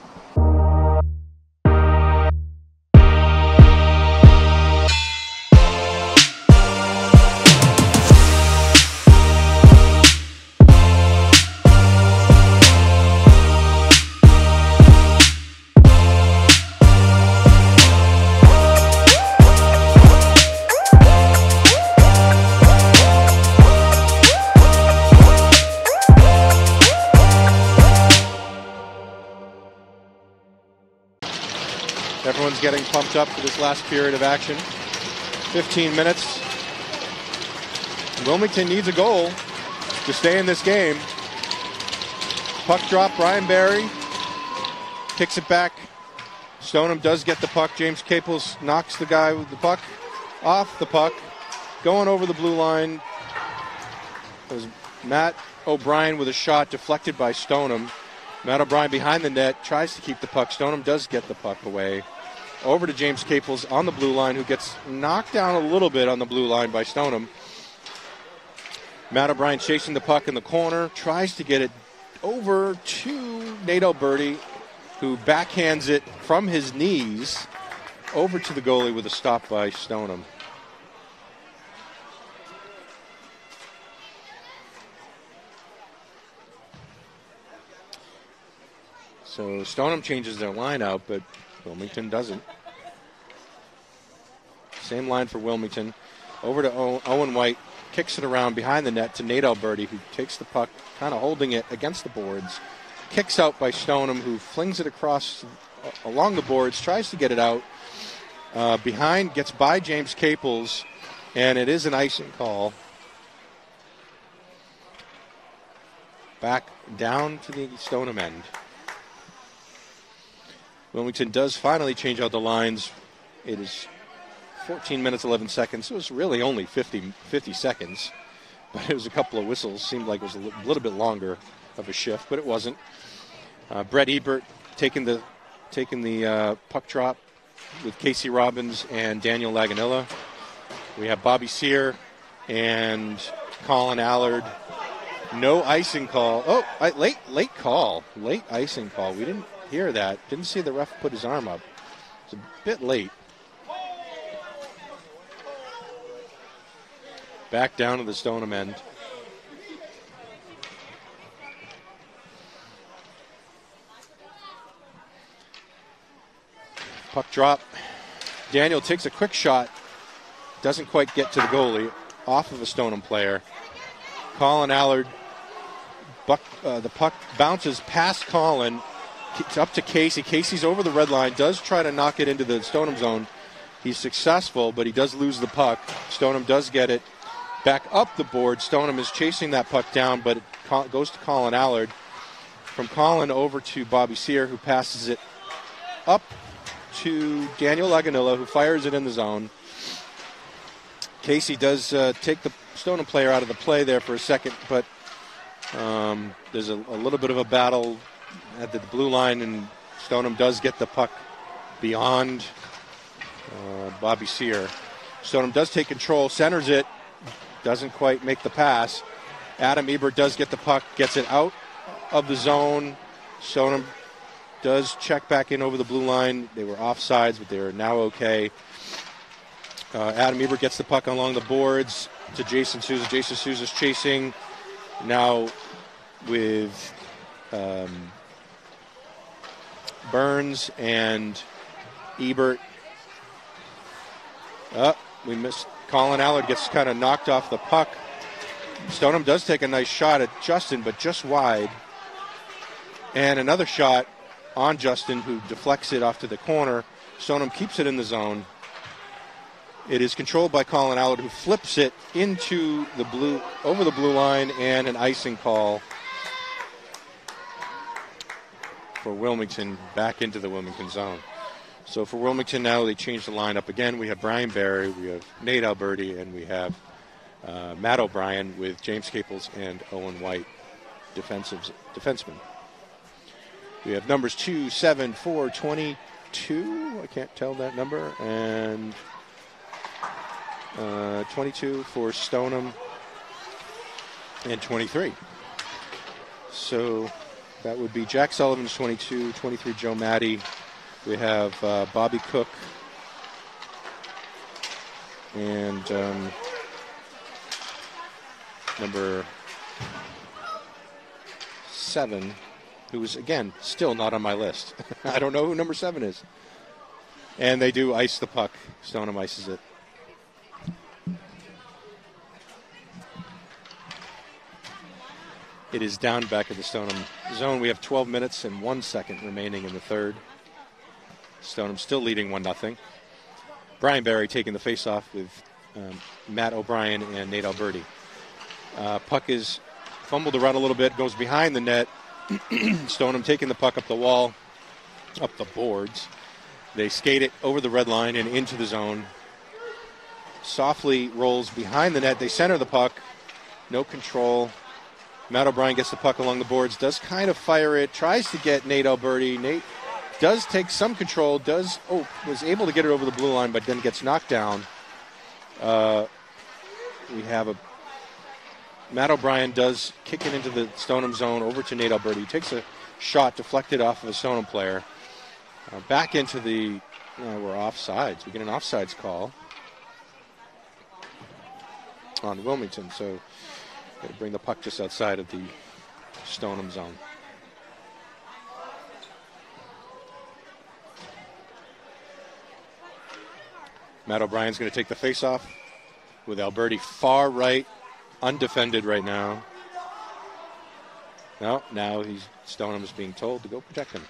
Everyone's getting pumped up for this last period of action. 15 minutes. Wilmington needs a goal to stay in this game. Puck drop, Brian Barry kicks it back. Stoneham does get the puck. James Caples knocks the guy with the puck off the puck. Going over the blue line. It was Matt O'Brien with a shot deflected by Stoneham. Matt O'Brien behind the net, tries to keep the puck. Stoneham does get the puck away. Over to James Caples on the blue line, who gets knocked down a little bit on the blue line by Stoneham. Matt O'Brien chasing the puck in the corner, tries to get it over to Nate Alberti, who backhands it from his knees over to the goalie with a stop by Stoneham. So Stoneham changes their line out, but Wilmington doesn't. Same line for Wilmington. Over to Owen White. Kicks it around behind the net to Nate Alberti, who takes the puck, kind of holding it against the boards. Kicks out by Stoneham, who flings it across along the boards, tries to get it out. Behind, gets by James Caples, and it is an icing call. Back down to the Stoneham end. Wilmington does finally change out the lines. It is 14 minutes, 11 seconds. It was really only 50 seconds, but it was a couple of whistles. Seemed like it was a little bit longer of a shift, but it wasn't. Brett Ebert taking the puck drop with Casey Robbins and Daniel Laganilla. We have Bobby Sear and Colin Allard. No icing call. Oh, late call. Late icing call. We didn't hear that. Didn't see the ref put his arm up. It's a bit late. Back down to the Stoneham end. Puck drop. Daniel takes a quick shot. Doesn't quite get to the goalie. Off of a Stoneham player. Colin Allard. The puck bounces past Colin. It's up to Casey. Casey's over the red line. Does try to knock it into the Stoneham zone. He's successful, but he does lose the puck. Stoneham does get it back up the board. Stoneham is chasing that puck down, but it goes to Colin Allard. From Colin over to Bobby Sear, who passes it up to Daniel Laganilla, who fires it in the zone. Casey does take the Stoneham player out of the play there for a second, but there's a little bit of a battle at the blue line, and Stoneham does get the puck beyond Bobby Sear. Stoneham does take control, centers it, doesn't quite make the pass. Adam Ebert does get the puck, gets it out of the zone. Stoneham does check back in over the blue line. They were offsides, but they are now okay. Adam Ebert gets the puck along the boards to Jason Souza. Jason Souza's chasing now with Burns and Ebert. We missed. Colin Allard gets kind of knocked off the puck. Stoneham does take a nice shot at Justin, but just wide. And another shot on Justin, who deflects it off to the corner. Stoneham keeps it in the zone. It is controlled by Colin Allard, who flips it into the blue, over the blue line, and an icing call for Wilmington, back into the Wilmington zone. So for Wilmington now, they change the lineup again. We have Brian Barry, we have Nate Alberti, and we have Matt O'Brien with James Caples and Owen White, defensemen. We have numbers 2, 7, 4, 22. I can't tell that number. And 22 for Stoneham, and 23. So that would be Jack Sullivan's 22, 23 Joe Matty. We have Bobby Cook and number 7, who is, again, still not on my list. I don't know who number 7 is. And they do ice the puck. Stoneham ices it. It is down back at the Stoneham zone. We have 12 minutes and 1 second remaining in the third. Stoneham still leading 1-0. Brian Barry taking the face-off with Matt O'Brien and Nate Alberti. Puck is fumbled around a little bit, goes behind the net. Stoneham taking the puck up the wall, up the boards. They skate it over the red line and into the zone. Softly rolls behind the net. They center the puck. No control. Matt O'Brien gets the puck along the boards, does kind of fire it, tries to get Nate Alberti. Nate does take some control, was able to get it over the blue line, but then gets knocked down. We have Matt O'Brien does kick it into the Stoneham zone over to Nate Alberti. He takes a shot deflected off of a Stoneham player. Back into the, we're offsides. We get an offsides call on Wilmington, so got to bring the puck just outside of the Stoneham zone. Matt O'Brien's going to take the face-off with Alberti far right, undefended right now. No, now Stoneham is being told to go protect him.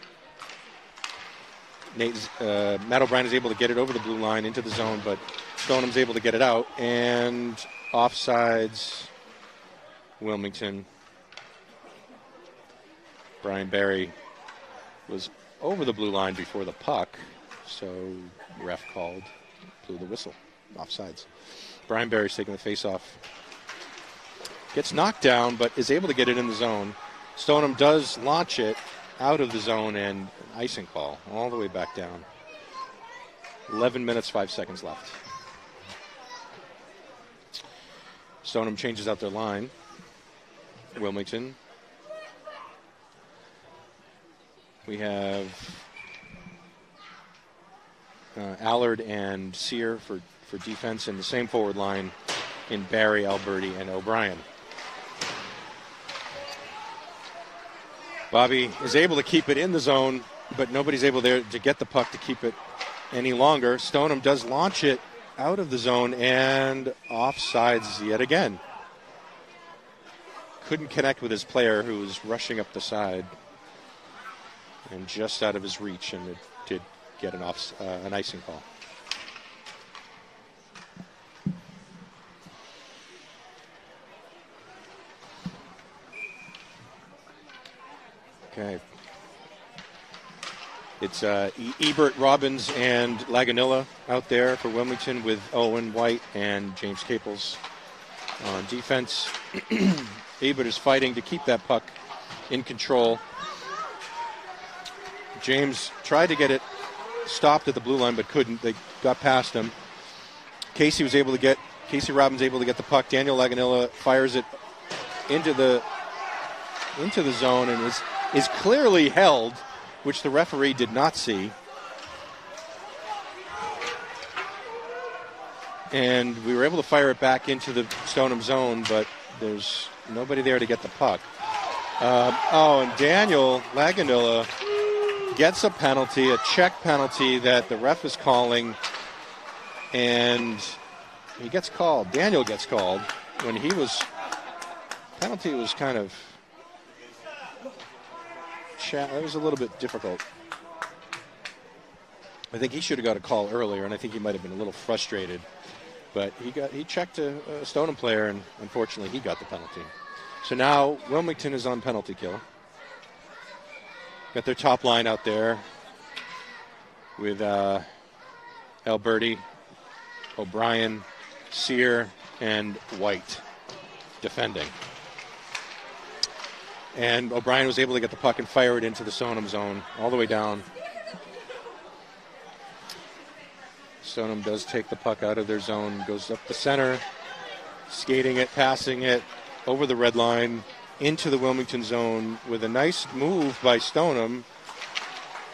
Matt O'Brien is able to get it over the blue line into the zone, but Stoneham's able to get it out, and offsides Wilmington. Brian Barry was over the blue line before the puck, so ref blew the whistle. Offsides. Brian Barry's taking the face-off. Gets knocked down, but is able to get it in the zone. Stoneham does launch it out of the zone, and an icing call all the way back down. 11 minutes, 5 seconds left. Stoneham changes out their line. Wilmington. We have Allard and Sear for defense, and the same forward line in Barry, Alberti, and O'Brien. Bobby is able to keep it in the zone, but nobody's able there to get the puck to keep it any longer. Stoneham does launch it out of the zone and offsides yet again. Couldn't connect with his player who was rushing up the side and just out of his reach, and it did get an icing call. Okay. It's Ebert, Robbins, and Laganilla out there for Wilmington with Owen White and James Caples on defense. Ebert is fighting to keep that puck in control. James tried to get it stopped at the blue line but couldn't. They got past him. Casey Robbins able to get the puck. Daniel Laganilla fires it into the zone and is clearly held, which the referee did not see. And we were able to fire it back into the Stoneham zone, but there's nobody there to get the puck. And Daniel Laganilla gets a penalty, a check penalty that the ref is calling, and he gets called. Daniel gets called when penalty was kind of, that was a little bit difficult. I think he should have got a call earlier, and I think he might have been a little frustrated. But he checked a Stoneham player, and unfortunately he got the penalty. So now Wilmington is on penalty kill. Got their top line out there with Alberti, O'Brien, Sear, and White defending. And O'Brien was able to get the puck and fire it into the Stoneham zone all the way down. Stoneham does take the puck out of their zone, goes up the center, skating it, passing it over the red line into the Wilmington zone with a nice move by Stoneham.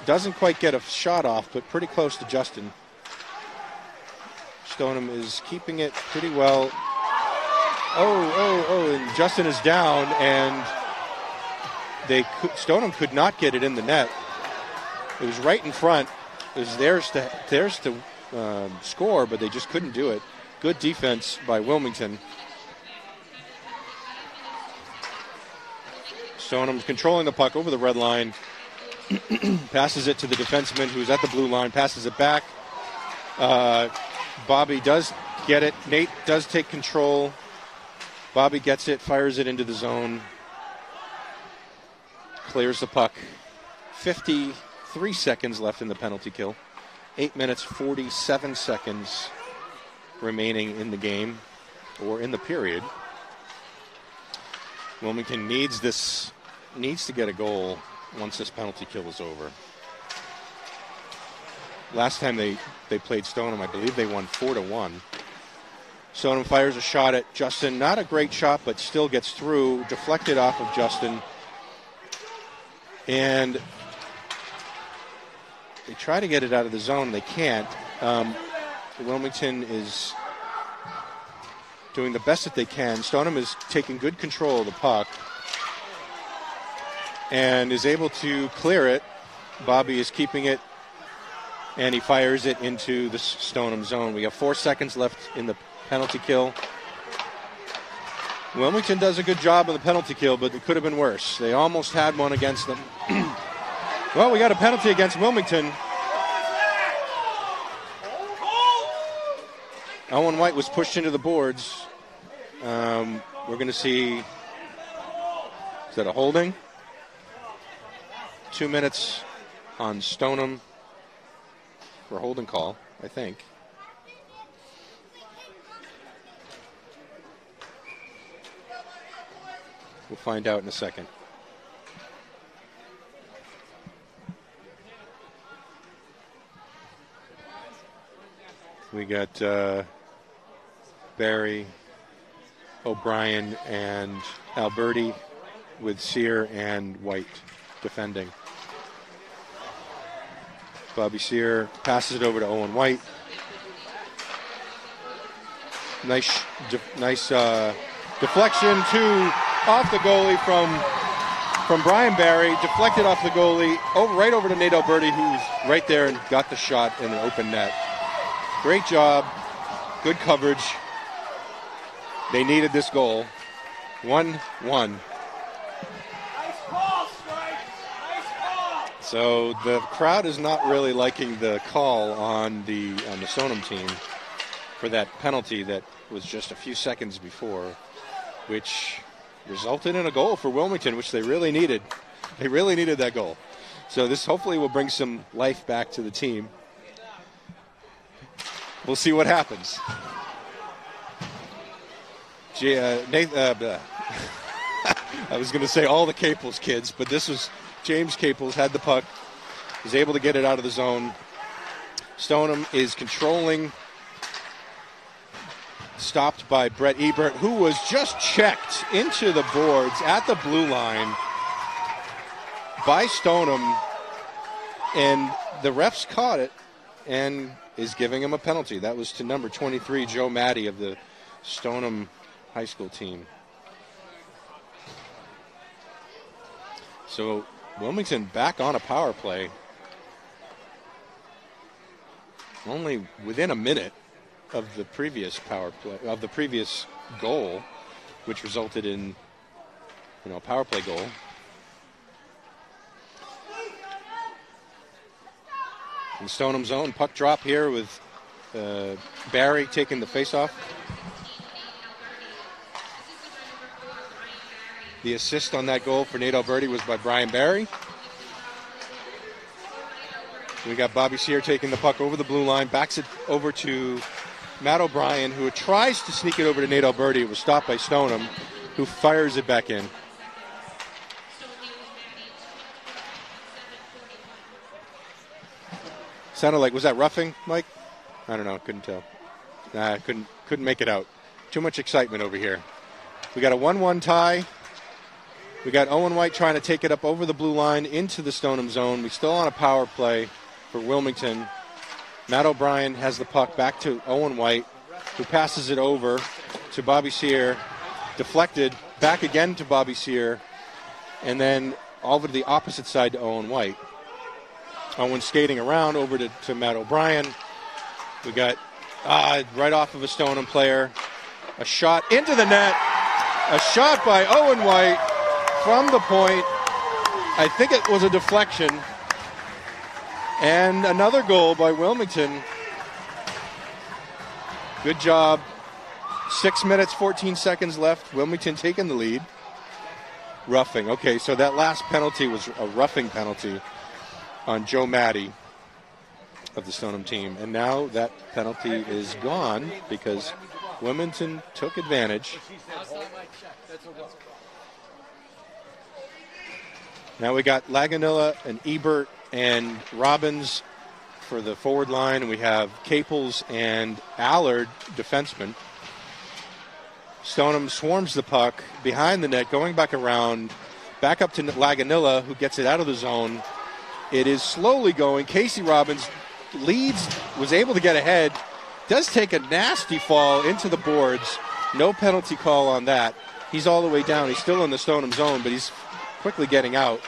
Doesn't quite get a shot off, but pretty close to Justin. Stoneham is keeping it pretty well. And Justin is down, and Stoneham could not get it in the net. It was right in front. It was theirs to score, but they just couldn't do it. Good defense by Wilmington. Stoneham controlling the puck over the red line. Passes it to the defenseman who's at the blue line. Passes it back. Bobby does get it. Nate does take control. Bobby gets it, fires it into the zone. Clears the puck. 53 seconds left in the penalty kill. 8 minutes, 47 seconds remaining in the game, or in the period. Wilmington needs to get a goal once this penalty kill is over. Last time they played Stoneham, I believe they won 4-1. Stoneham fires a shot at Justin. Not a great shot, but still gets through. Deflected off of Justin. And they try to get it out of the zone. They can't. Wilmington is doing the best that they can. Stoneham is taking good control of the puck and is able to clear it. Bobby is keeping it, and he fires it into the Stoneham zone. We have 4 seconds left in the penalty kill. Wilmington does a good job on the penalty kill, but it could have been worse. They almost had one against them. Well, we got a penalty against Wilmington. Owen White was pushed into the boards. We're going to see, is that a holding? 2 minutes on Stoneham for a holding call, I think. We'll find out in a second. We got Barry, O'Brien, and Alberti with Sear and White defending. Bobby Sear passes it over to Owen White. Nice deflection off the goalie from Brian Barry. Deflected off the goalie right over to Nate Alberti, who's right there and got the shot in an open net. Great job. Good coverage. They needed this goal. 1-1. Nice ball, Strike. Nice ball. So the crowd is not really liking the call on the Stoneham team for that penalty that was just a few seconds before, which resulted in a goal for Wilmington, which they really needed. They really needed that goal. So this hopefully will bring some life back to the team. We'll see what happens. I was going to say all the Caples kids, but this was James Caples had the puck, was able to get it out of the zone. Stoneham is controlling, stopped by Brett Ebert, who was just checked into the boards at the blue line by Stoneham, and the refs caught it and is giving him a penalty. That was to number 23, Joe Maddie of the Stoneham high school team. So Wilmington back on a power play, only within a minute of the previous power play, of the previous goal, which resulted in a power play goal. In Stoneham zone, puck drop here with Barry taking the faceoff. The assist on that goal for Nate Alberti was by Brian Barry. We got Bobby Sear taking the puck over the blue line, backs it over to Matt O'Brien, who tries to sneak it over to Nate Alberti. It was stopped by Stoneham, who fires it back in. Sounded like, was that roughing, Mike? I don't know, couldn't tell. Couldn't make it out. Too much excitement over here. We got a 1-1 tie. We got Owen White trying to take it up over the blue line into the Stoneham zone. We still on a power play for Wilmington. Matt O'Brien has the puck back to Owen White, who passes it over to Bobby Sear. Deflected, back again to Bobby Sear, and then over to the opposite side to Owen White. Owen skating around over to Matt O'Brien. We got right off of a Stoneham player. A shot into the net. A shot by Owen White from the point. I think it was a deflection. And another goal by Wilmington. Good job. 6 minutes, 14 seconds left. Wilmington taking the lead. Roughing. Okay, so that last penalty was a roughing penalty on Joe Maddie of the Stoneham team. And now that penalty is gone because Wilmington took advantage. Now we got Laganilla and Ebert and Robbins for the forward line. And we have Caples and Allard, defensemen. Stoneham swarms the puck behind the net, going back around, back up to Laganilla, who gets it out of the zone. It is slowly going. Casey Robbins leads, was able to get ahead, does take a nasty fall into the boards. No penalty call on that. He's all the way down. He's still in the Stoneham zone, but he's quickly getting out.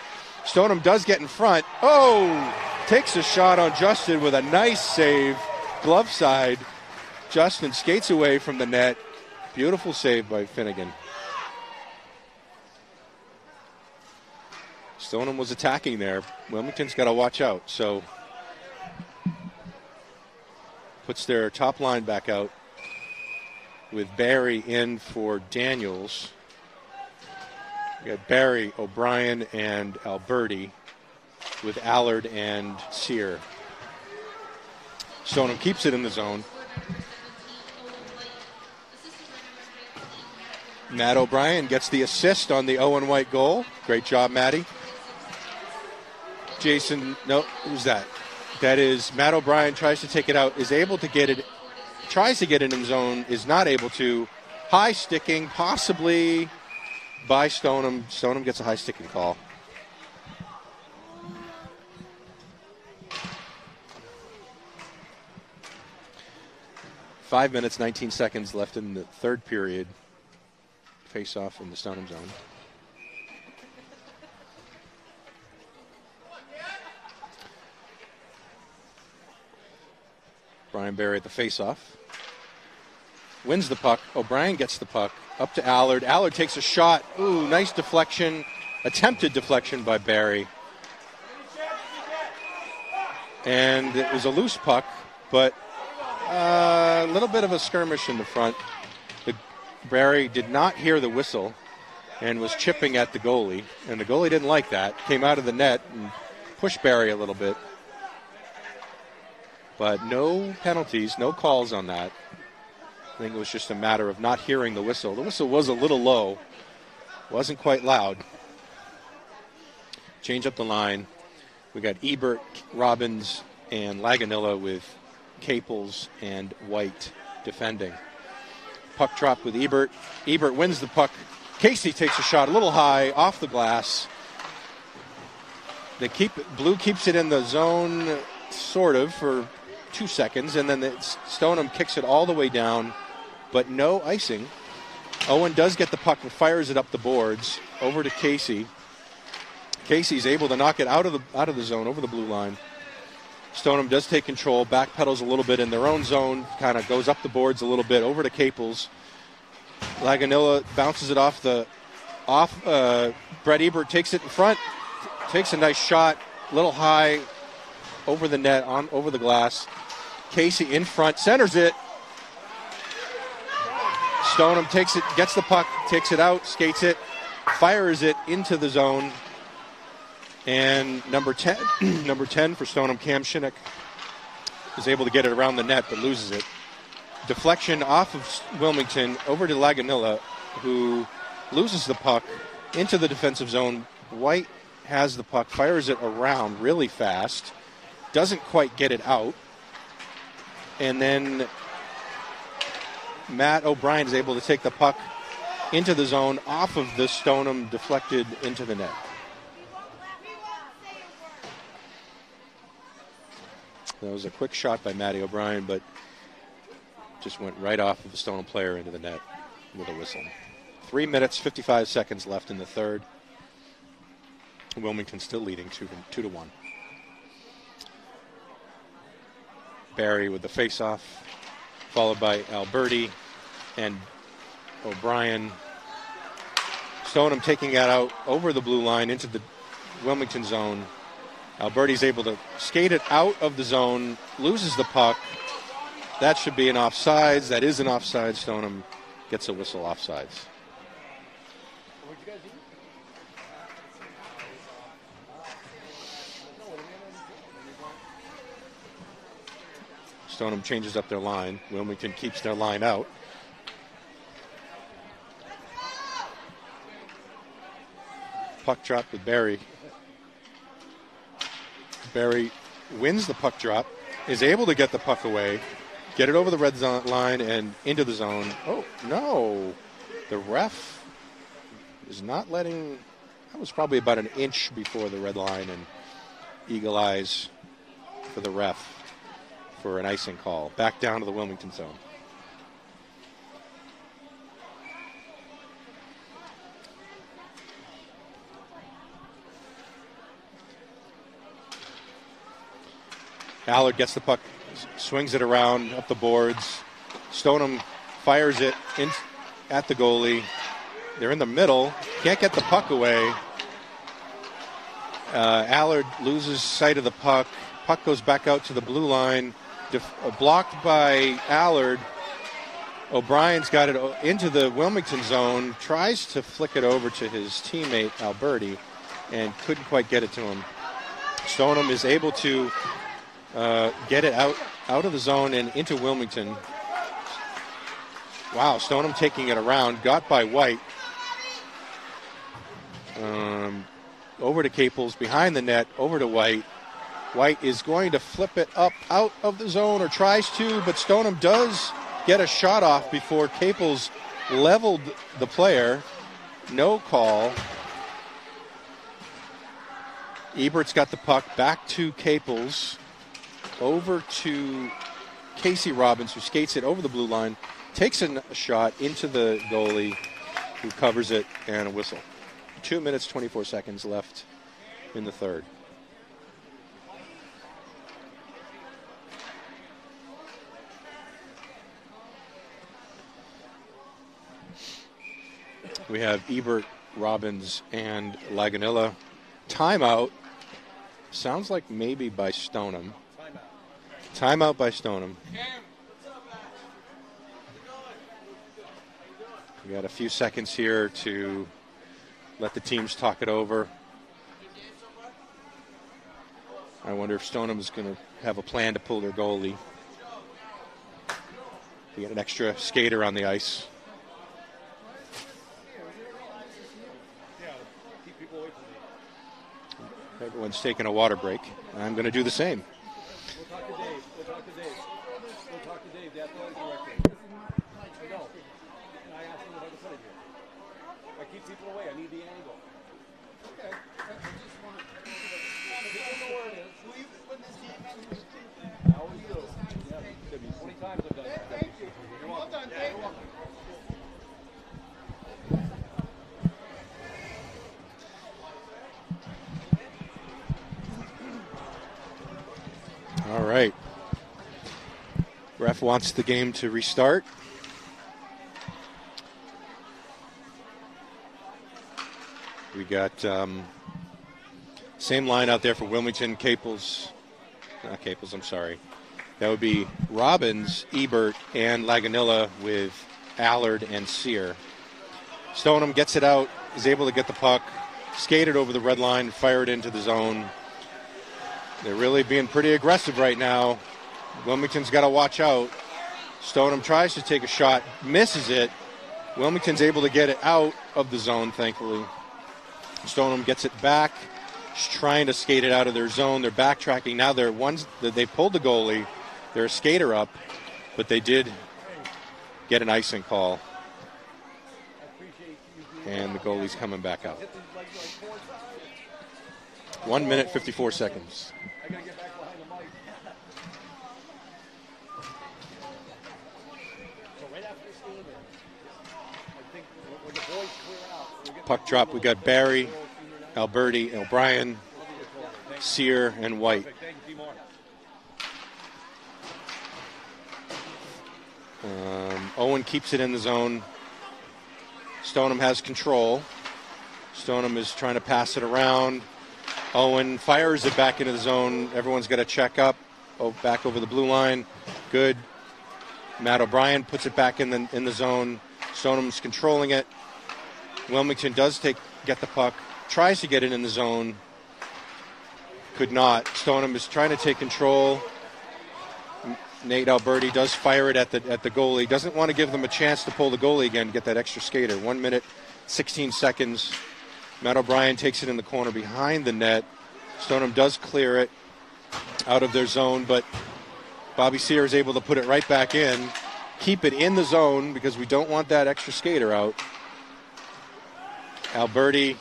Stoneham does get in front. Oh, takes a shot on Justin with a nice save. Glove side. Justin skates away from the net. Beautiful save by Finnegan. Stoneham was attacking there. Wilmington's got to watch out. So puts their top line back out with Barry in for Daniels. We got Barry, O'Brien, and Alberti with Allard and Sear. Stoneham keeps it in the zone. Matt O'Brien gets the assist on the Owen White goal. Great job, Matty. Jason, no, who's that? That is Matt O'Brien, tries to take it out, is able to get it tries to get it in zone, is not able to. High sticking, possibly by Stoneham. Stoneham gets a high sticking call. Five minutes, 19 seconds left in the third period. Face off in the Stoneham zone. Brian Barry at the face-off. Wins the puck. O'Brien gets the puck. Up to Allard. Allard takes a shot. Ooh, nice deflection. Attempted deflection by Barry. And it was a loose puck, but a little bit of a skirmish in the front. Barry did not hear the whistle and was chipping at the goalie. And the goalie didn't like that. Came out of the net and pushed Barry a little bit. But no penalties, no calls on that. I think it was just a matter of not hearing the whistle. The whistle was a little low. Wasn't quite loud. Change up the line. We got Ebert, Robbins, and Laganilla with Caples and White defending. Puck drop with Ebert. Ebert wins the puck. Casey takes a shot a little high off the glass. Blue keeps it in the zone sort of for 2 seconds, and then Stoneham kicks it all the way down, but no icing. Owen does get the puck and fires it up the boards over to Casey. Casey's able to knock it out of the zone over the blue line. Stoneham does take control, backpedals a little bit in their own zone, kind of goes up the boards a little bit over to Caples. Laganilla bounces it off. Brett Ebert takes it in front, takes a nice shot, a little high over the net, over the glass. Casey in front, centers it. Stoneham takes it, gets the puck, takes it out, skates it, fires it into the zone. And number 10 for Stoneham, Cam Shinnick, is able to get it around the net but loses it. Deflection off of Wilmington over to Laganilla, who loses the puck into the defensive zone. White has the puck, fires it around really fast, doesn't quite get it out. And then Matt O'Brien is able to take the puck into the zone off of the Stoneham, deflected into the net. That was a quick shot by Matty O'Brien, but just went right off of the Stoneham player into the net with a whistle. 3 minutes, 55 seconds left in the third. Wilmington still leading 2-1. Barry with the face-off, followed by Alberti and O'Brien. Stoneham taking that out over the blue line into the Wilmington zone. Alberti's able to skate it out of the zone, loses the puck. That should be an offsides. That is an offside. Stoneham gets a whistle offsides. Stoneham changes up their line. Wilmington keeps their line out. Puck drop with Barry. Barry wins the puck drop, is able to get the puck away, get it over the red zone line and into the zone. Oh, no. The ref is not letting... That was probably about an inch before the red line, and eagle eyes for the ref for an icing call. Back down to the Wilmington zone. Allard gets the puck, swings it around up the boards. Stoneham fires it in at the goalie. They're in the middle, can't get the puck away. Allard loses sight of the puck. Puck goes back out to the blue line. Blocked by Allard. O'Brien's got it into the Wilmington zone, tries to flick it over to his teammate Alberti, and couldn't quite get it to him. Stoneham is able to get it out of the zone and into Wilmington. Wow, Stoneham taking it around, got by White. Over to Caples, behind the net, over to White. White is going to flip it up out of the zone, or tries to, but Stoneham does get a shot off before Caples leveled the player. No call. Ebert's got the puck back to Caples, over to Casey Robbins, who skates it over the blue line, takes a shot into the goalie, who covers it, and a whistle. 2 minutes, 24 seconds left in the third. We have Ebert, Robbins, and Laganilla. Timeout. Sounds like maybe by Stoneham. Timeout by Stoneham. We got a few seconds here to let the teams talk it over. I wonder if Stoneham is going to have a plan to pull their goalie. We got an extra skater on the ice. Everyone's taking a water break. I'm going to do the same. We'll talk to Dave. We'll talk to Dave, the athletic director. I know. And I asked him if I could put it here. I keep people away. I need the angle. Okay. I just want to know where it is. Will you put this game in? I always do. Yeah, 20 times I've done that. Thank you. You're welcome. Well done, Dave. You're welcome. All right. Ref wants the game to restart. We got same line out there for Wilmington. Not Caples, I'm sorry. That would be Robbins, Ebert, and Laganilla with Allard and Sear. Stoneham gets it out, is able to get the puck, skate it over the red line, fire it into the zone. They're really being pretty aggressive right now. Wilmington's got to watch out. Stoneham tries to take a shot, misses it. Wilmington's able to get it out of the zone, thankfully. Stoneham gets it back. He's trying to skate it out of their zone. They're backtracking. Now they pulled the goalie. They're a skater up, but they did get an icing call. And the goalie's coming back out. 1 minute, 54 seconds. I got to get back behind the mic. So right after this game, I think when the boys clear out. Puck drop. We got Barry, Alberti, O'Brien, Sear, and White. Owen keeps it in the zone. Stoneham has control. Stoneham is trying to pass it around. Owen fires it back into the zone. Everyone's got to check up. Oh, back over the blue line. Good. Matt O'Brien puts it back in the zone. Stoneham's controlling it. Wilmington does get the puck. Tries to get it in the zone. Could not. Stoneham is trying to take control. Nate Alberti does fire it at the goalie. Doesn't want to give them a chance to pull the goalie again to get that extra skater. 1 minute, 16 seconds. Matt O'Brien takes it in the corner behind the net. Stoneham does clear it out of their zone, but Bobby Sear is able to put it right back in, keep it in the zone because we don't want that extra skater out. Alberti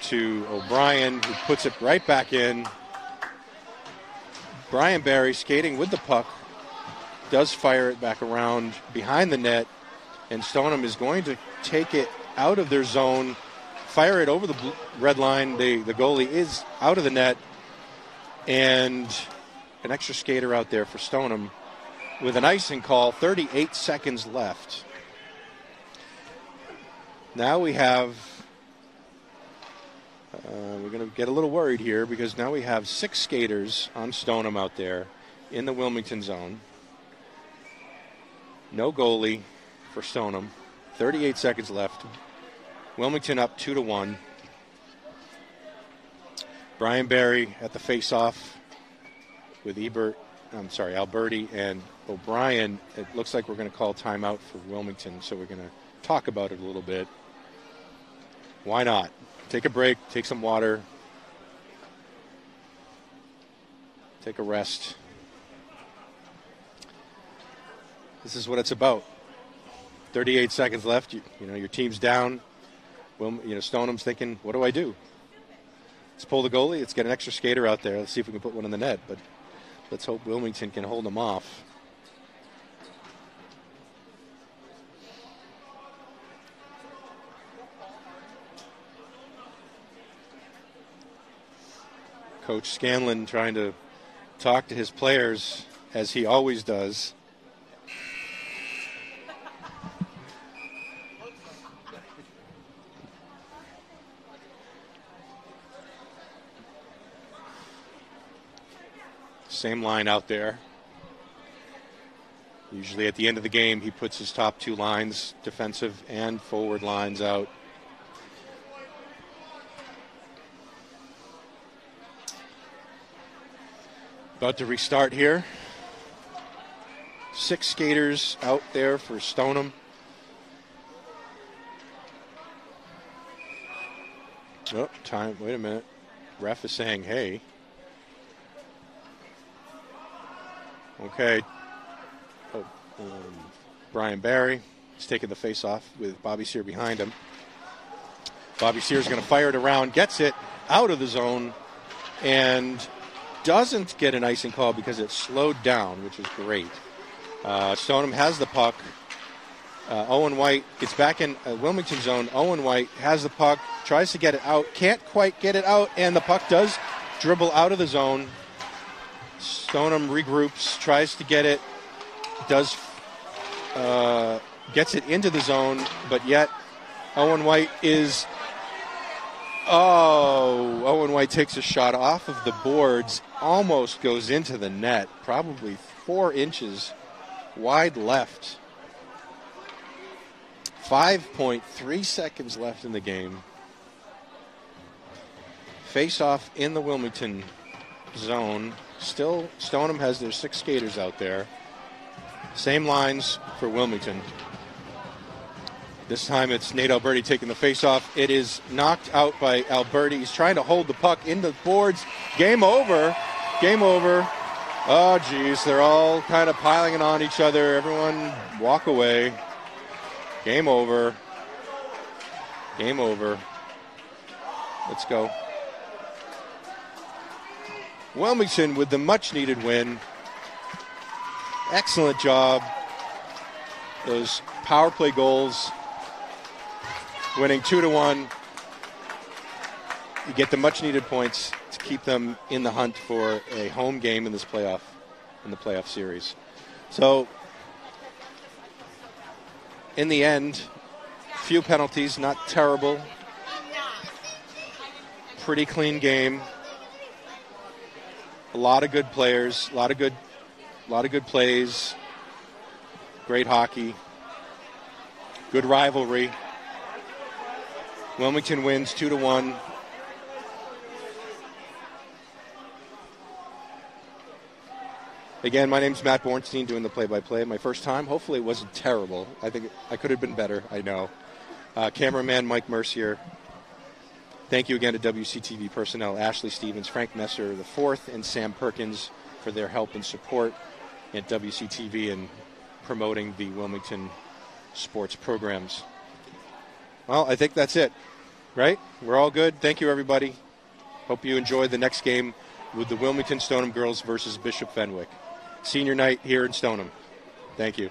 to O'Brien, who puts it right back in. Brian Barry skating with the puck, does fire it back around behind the net, and Stoneham is going to take it out of their zone, fire it over the red line. The goalie is out of the net, and an extra skater out there for Stoneham with an icing call. 38 seconds left. Now we have, we're going to get a little worried here because now we have 6 skaters on Stoneham out there in the Wilmington zone. No goalie for Stoneham. 38 seconds left. Wilmington up 2-1. Brian Barry at the face-off with Alberti and O'Brien. It looks like we're going to call timeout for Wilmington, so we're going to talk about it a little bit. Why not? Take a break, take some water, take a rest. This is what it's about. 38 seconds left. You know, your team's down. Well, you know, Stoneham's thinking, what do I do? Let's pull the goalie. Let's get an extra skater out there. Let's see if we can put one in the net. But let's hope Wilmington can hold them off. Coach Scanlon trying to talk to his players, as he always does. Same line out there. Usually at the end of the game, he puts his top two lines, defensive and forward lines, out. About to restart here. 6 skaters out there for Stoneham. Oh, time. Wait a minute. Ref is saying, hey. Okay. Oh, Brian Barry is taking the face off with Bobby Sear behind him. Bobby Sear is going to fire it around, gets it out of the zone, and doesn't get an icing call because it slowed down, which is great. Stoneham has the puck. Owen White gets back in Wilmington zone. Owen White has the puck, tries to get it out, can't quite get it out, and the puck does dribble out of the zone. Stoneham regroups, tries to get it, gets it into the zone, but yet Owen White is... Oh, Owen White takes a shot off of the boards, almost goes into the net, probably 4 inches wide left. 5.3 seconds left in the game. Face off in the Wilmington zone. Still, Stoneham has their 6 skaters out there. Same lines for Wilmington. This time it's Nate Alberti taking the face-off. It is knocked out by Alberti. He's trying to hold the puck in the boards. Game over. Game over. Oh, geez. They're all kind of piling it on each other. Everyone walk away. Game over. Game over. Let's go. Wilmington with the much-needed win. Excellent job. Those power play goals. Winning 2-1. You get the much-needed points to keep them in the hunt for a home game in this playoff, in the playoff series. So, in the end, few penalties, not terrible. Pretty clean game. A lot of good players, a lot of good plays. Great hockey. Good rivalry. Wilmington wins 2-1. Again, my name's Matt Bornstein, doing the play-by-play. My first time. Hopefully it wasn't terrible. I think I could have been better, I know. Cameraman Mike Mercier. Thank you again to WCTV personnel, Ashley Stevens, Frank Messer IV, and Sam Perkins for their help and support at WCTV in promoting the Wilmington sports programs. Well, I think that's it, right? We're all good. Thank you, everybody. Hope you enjoy the next game with the Wilmington Stoneham girls versus Bishop Fenwick. Senior night here in Stoneham. Thank you.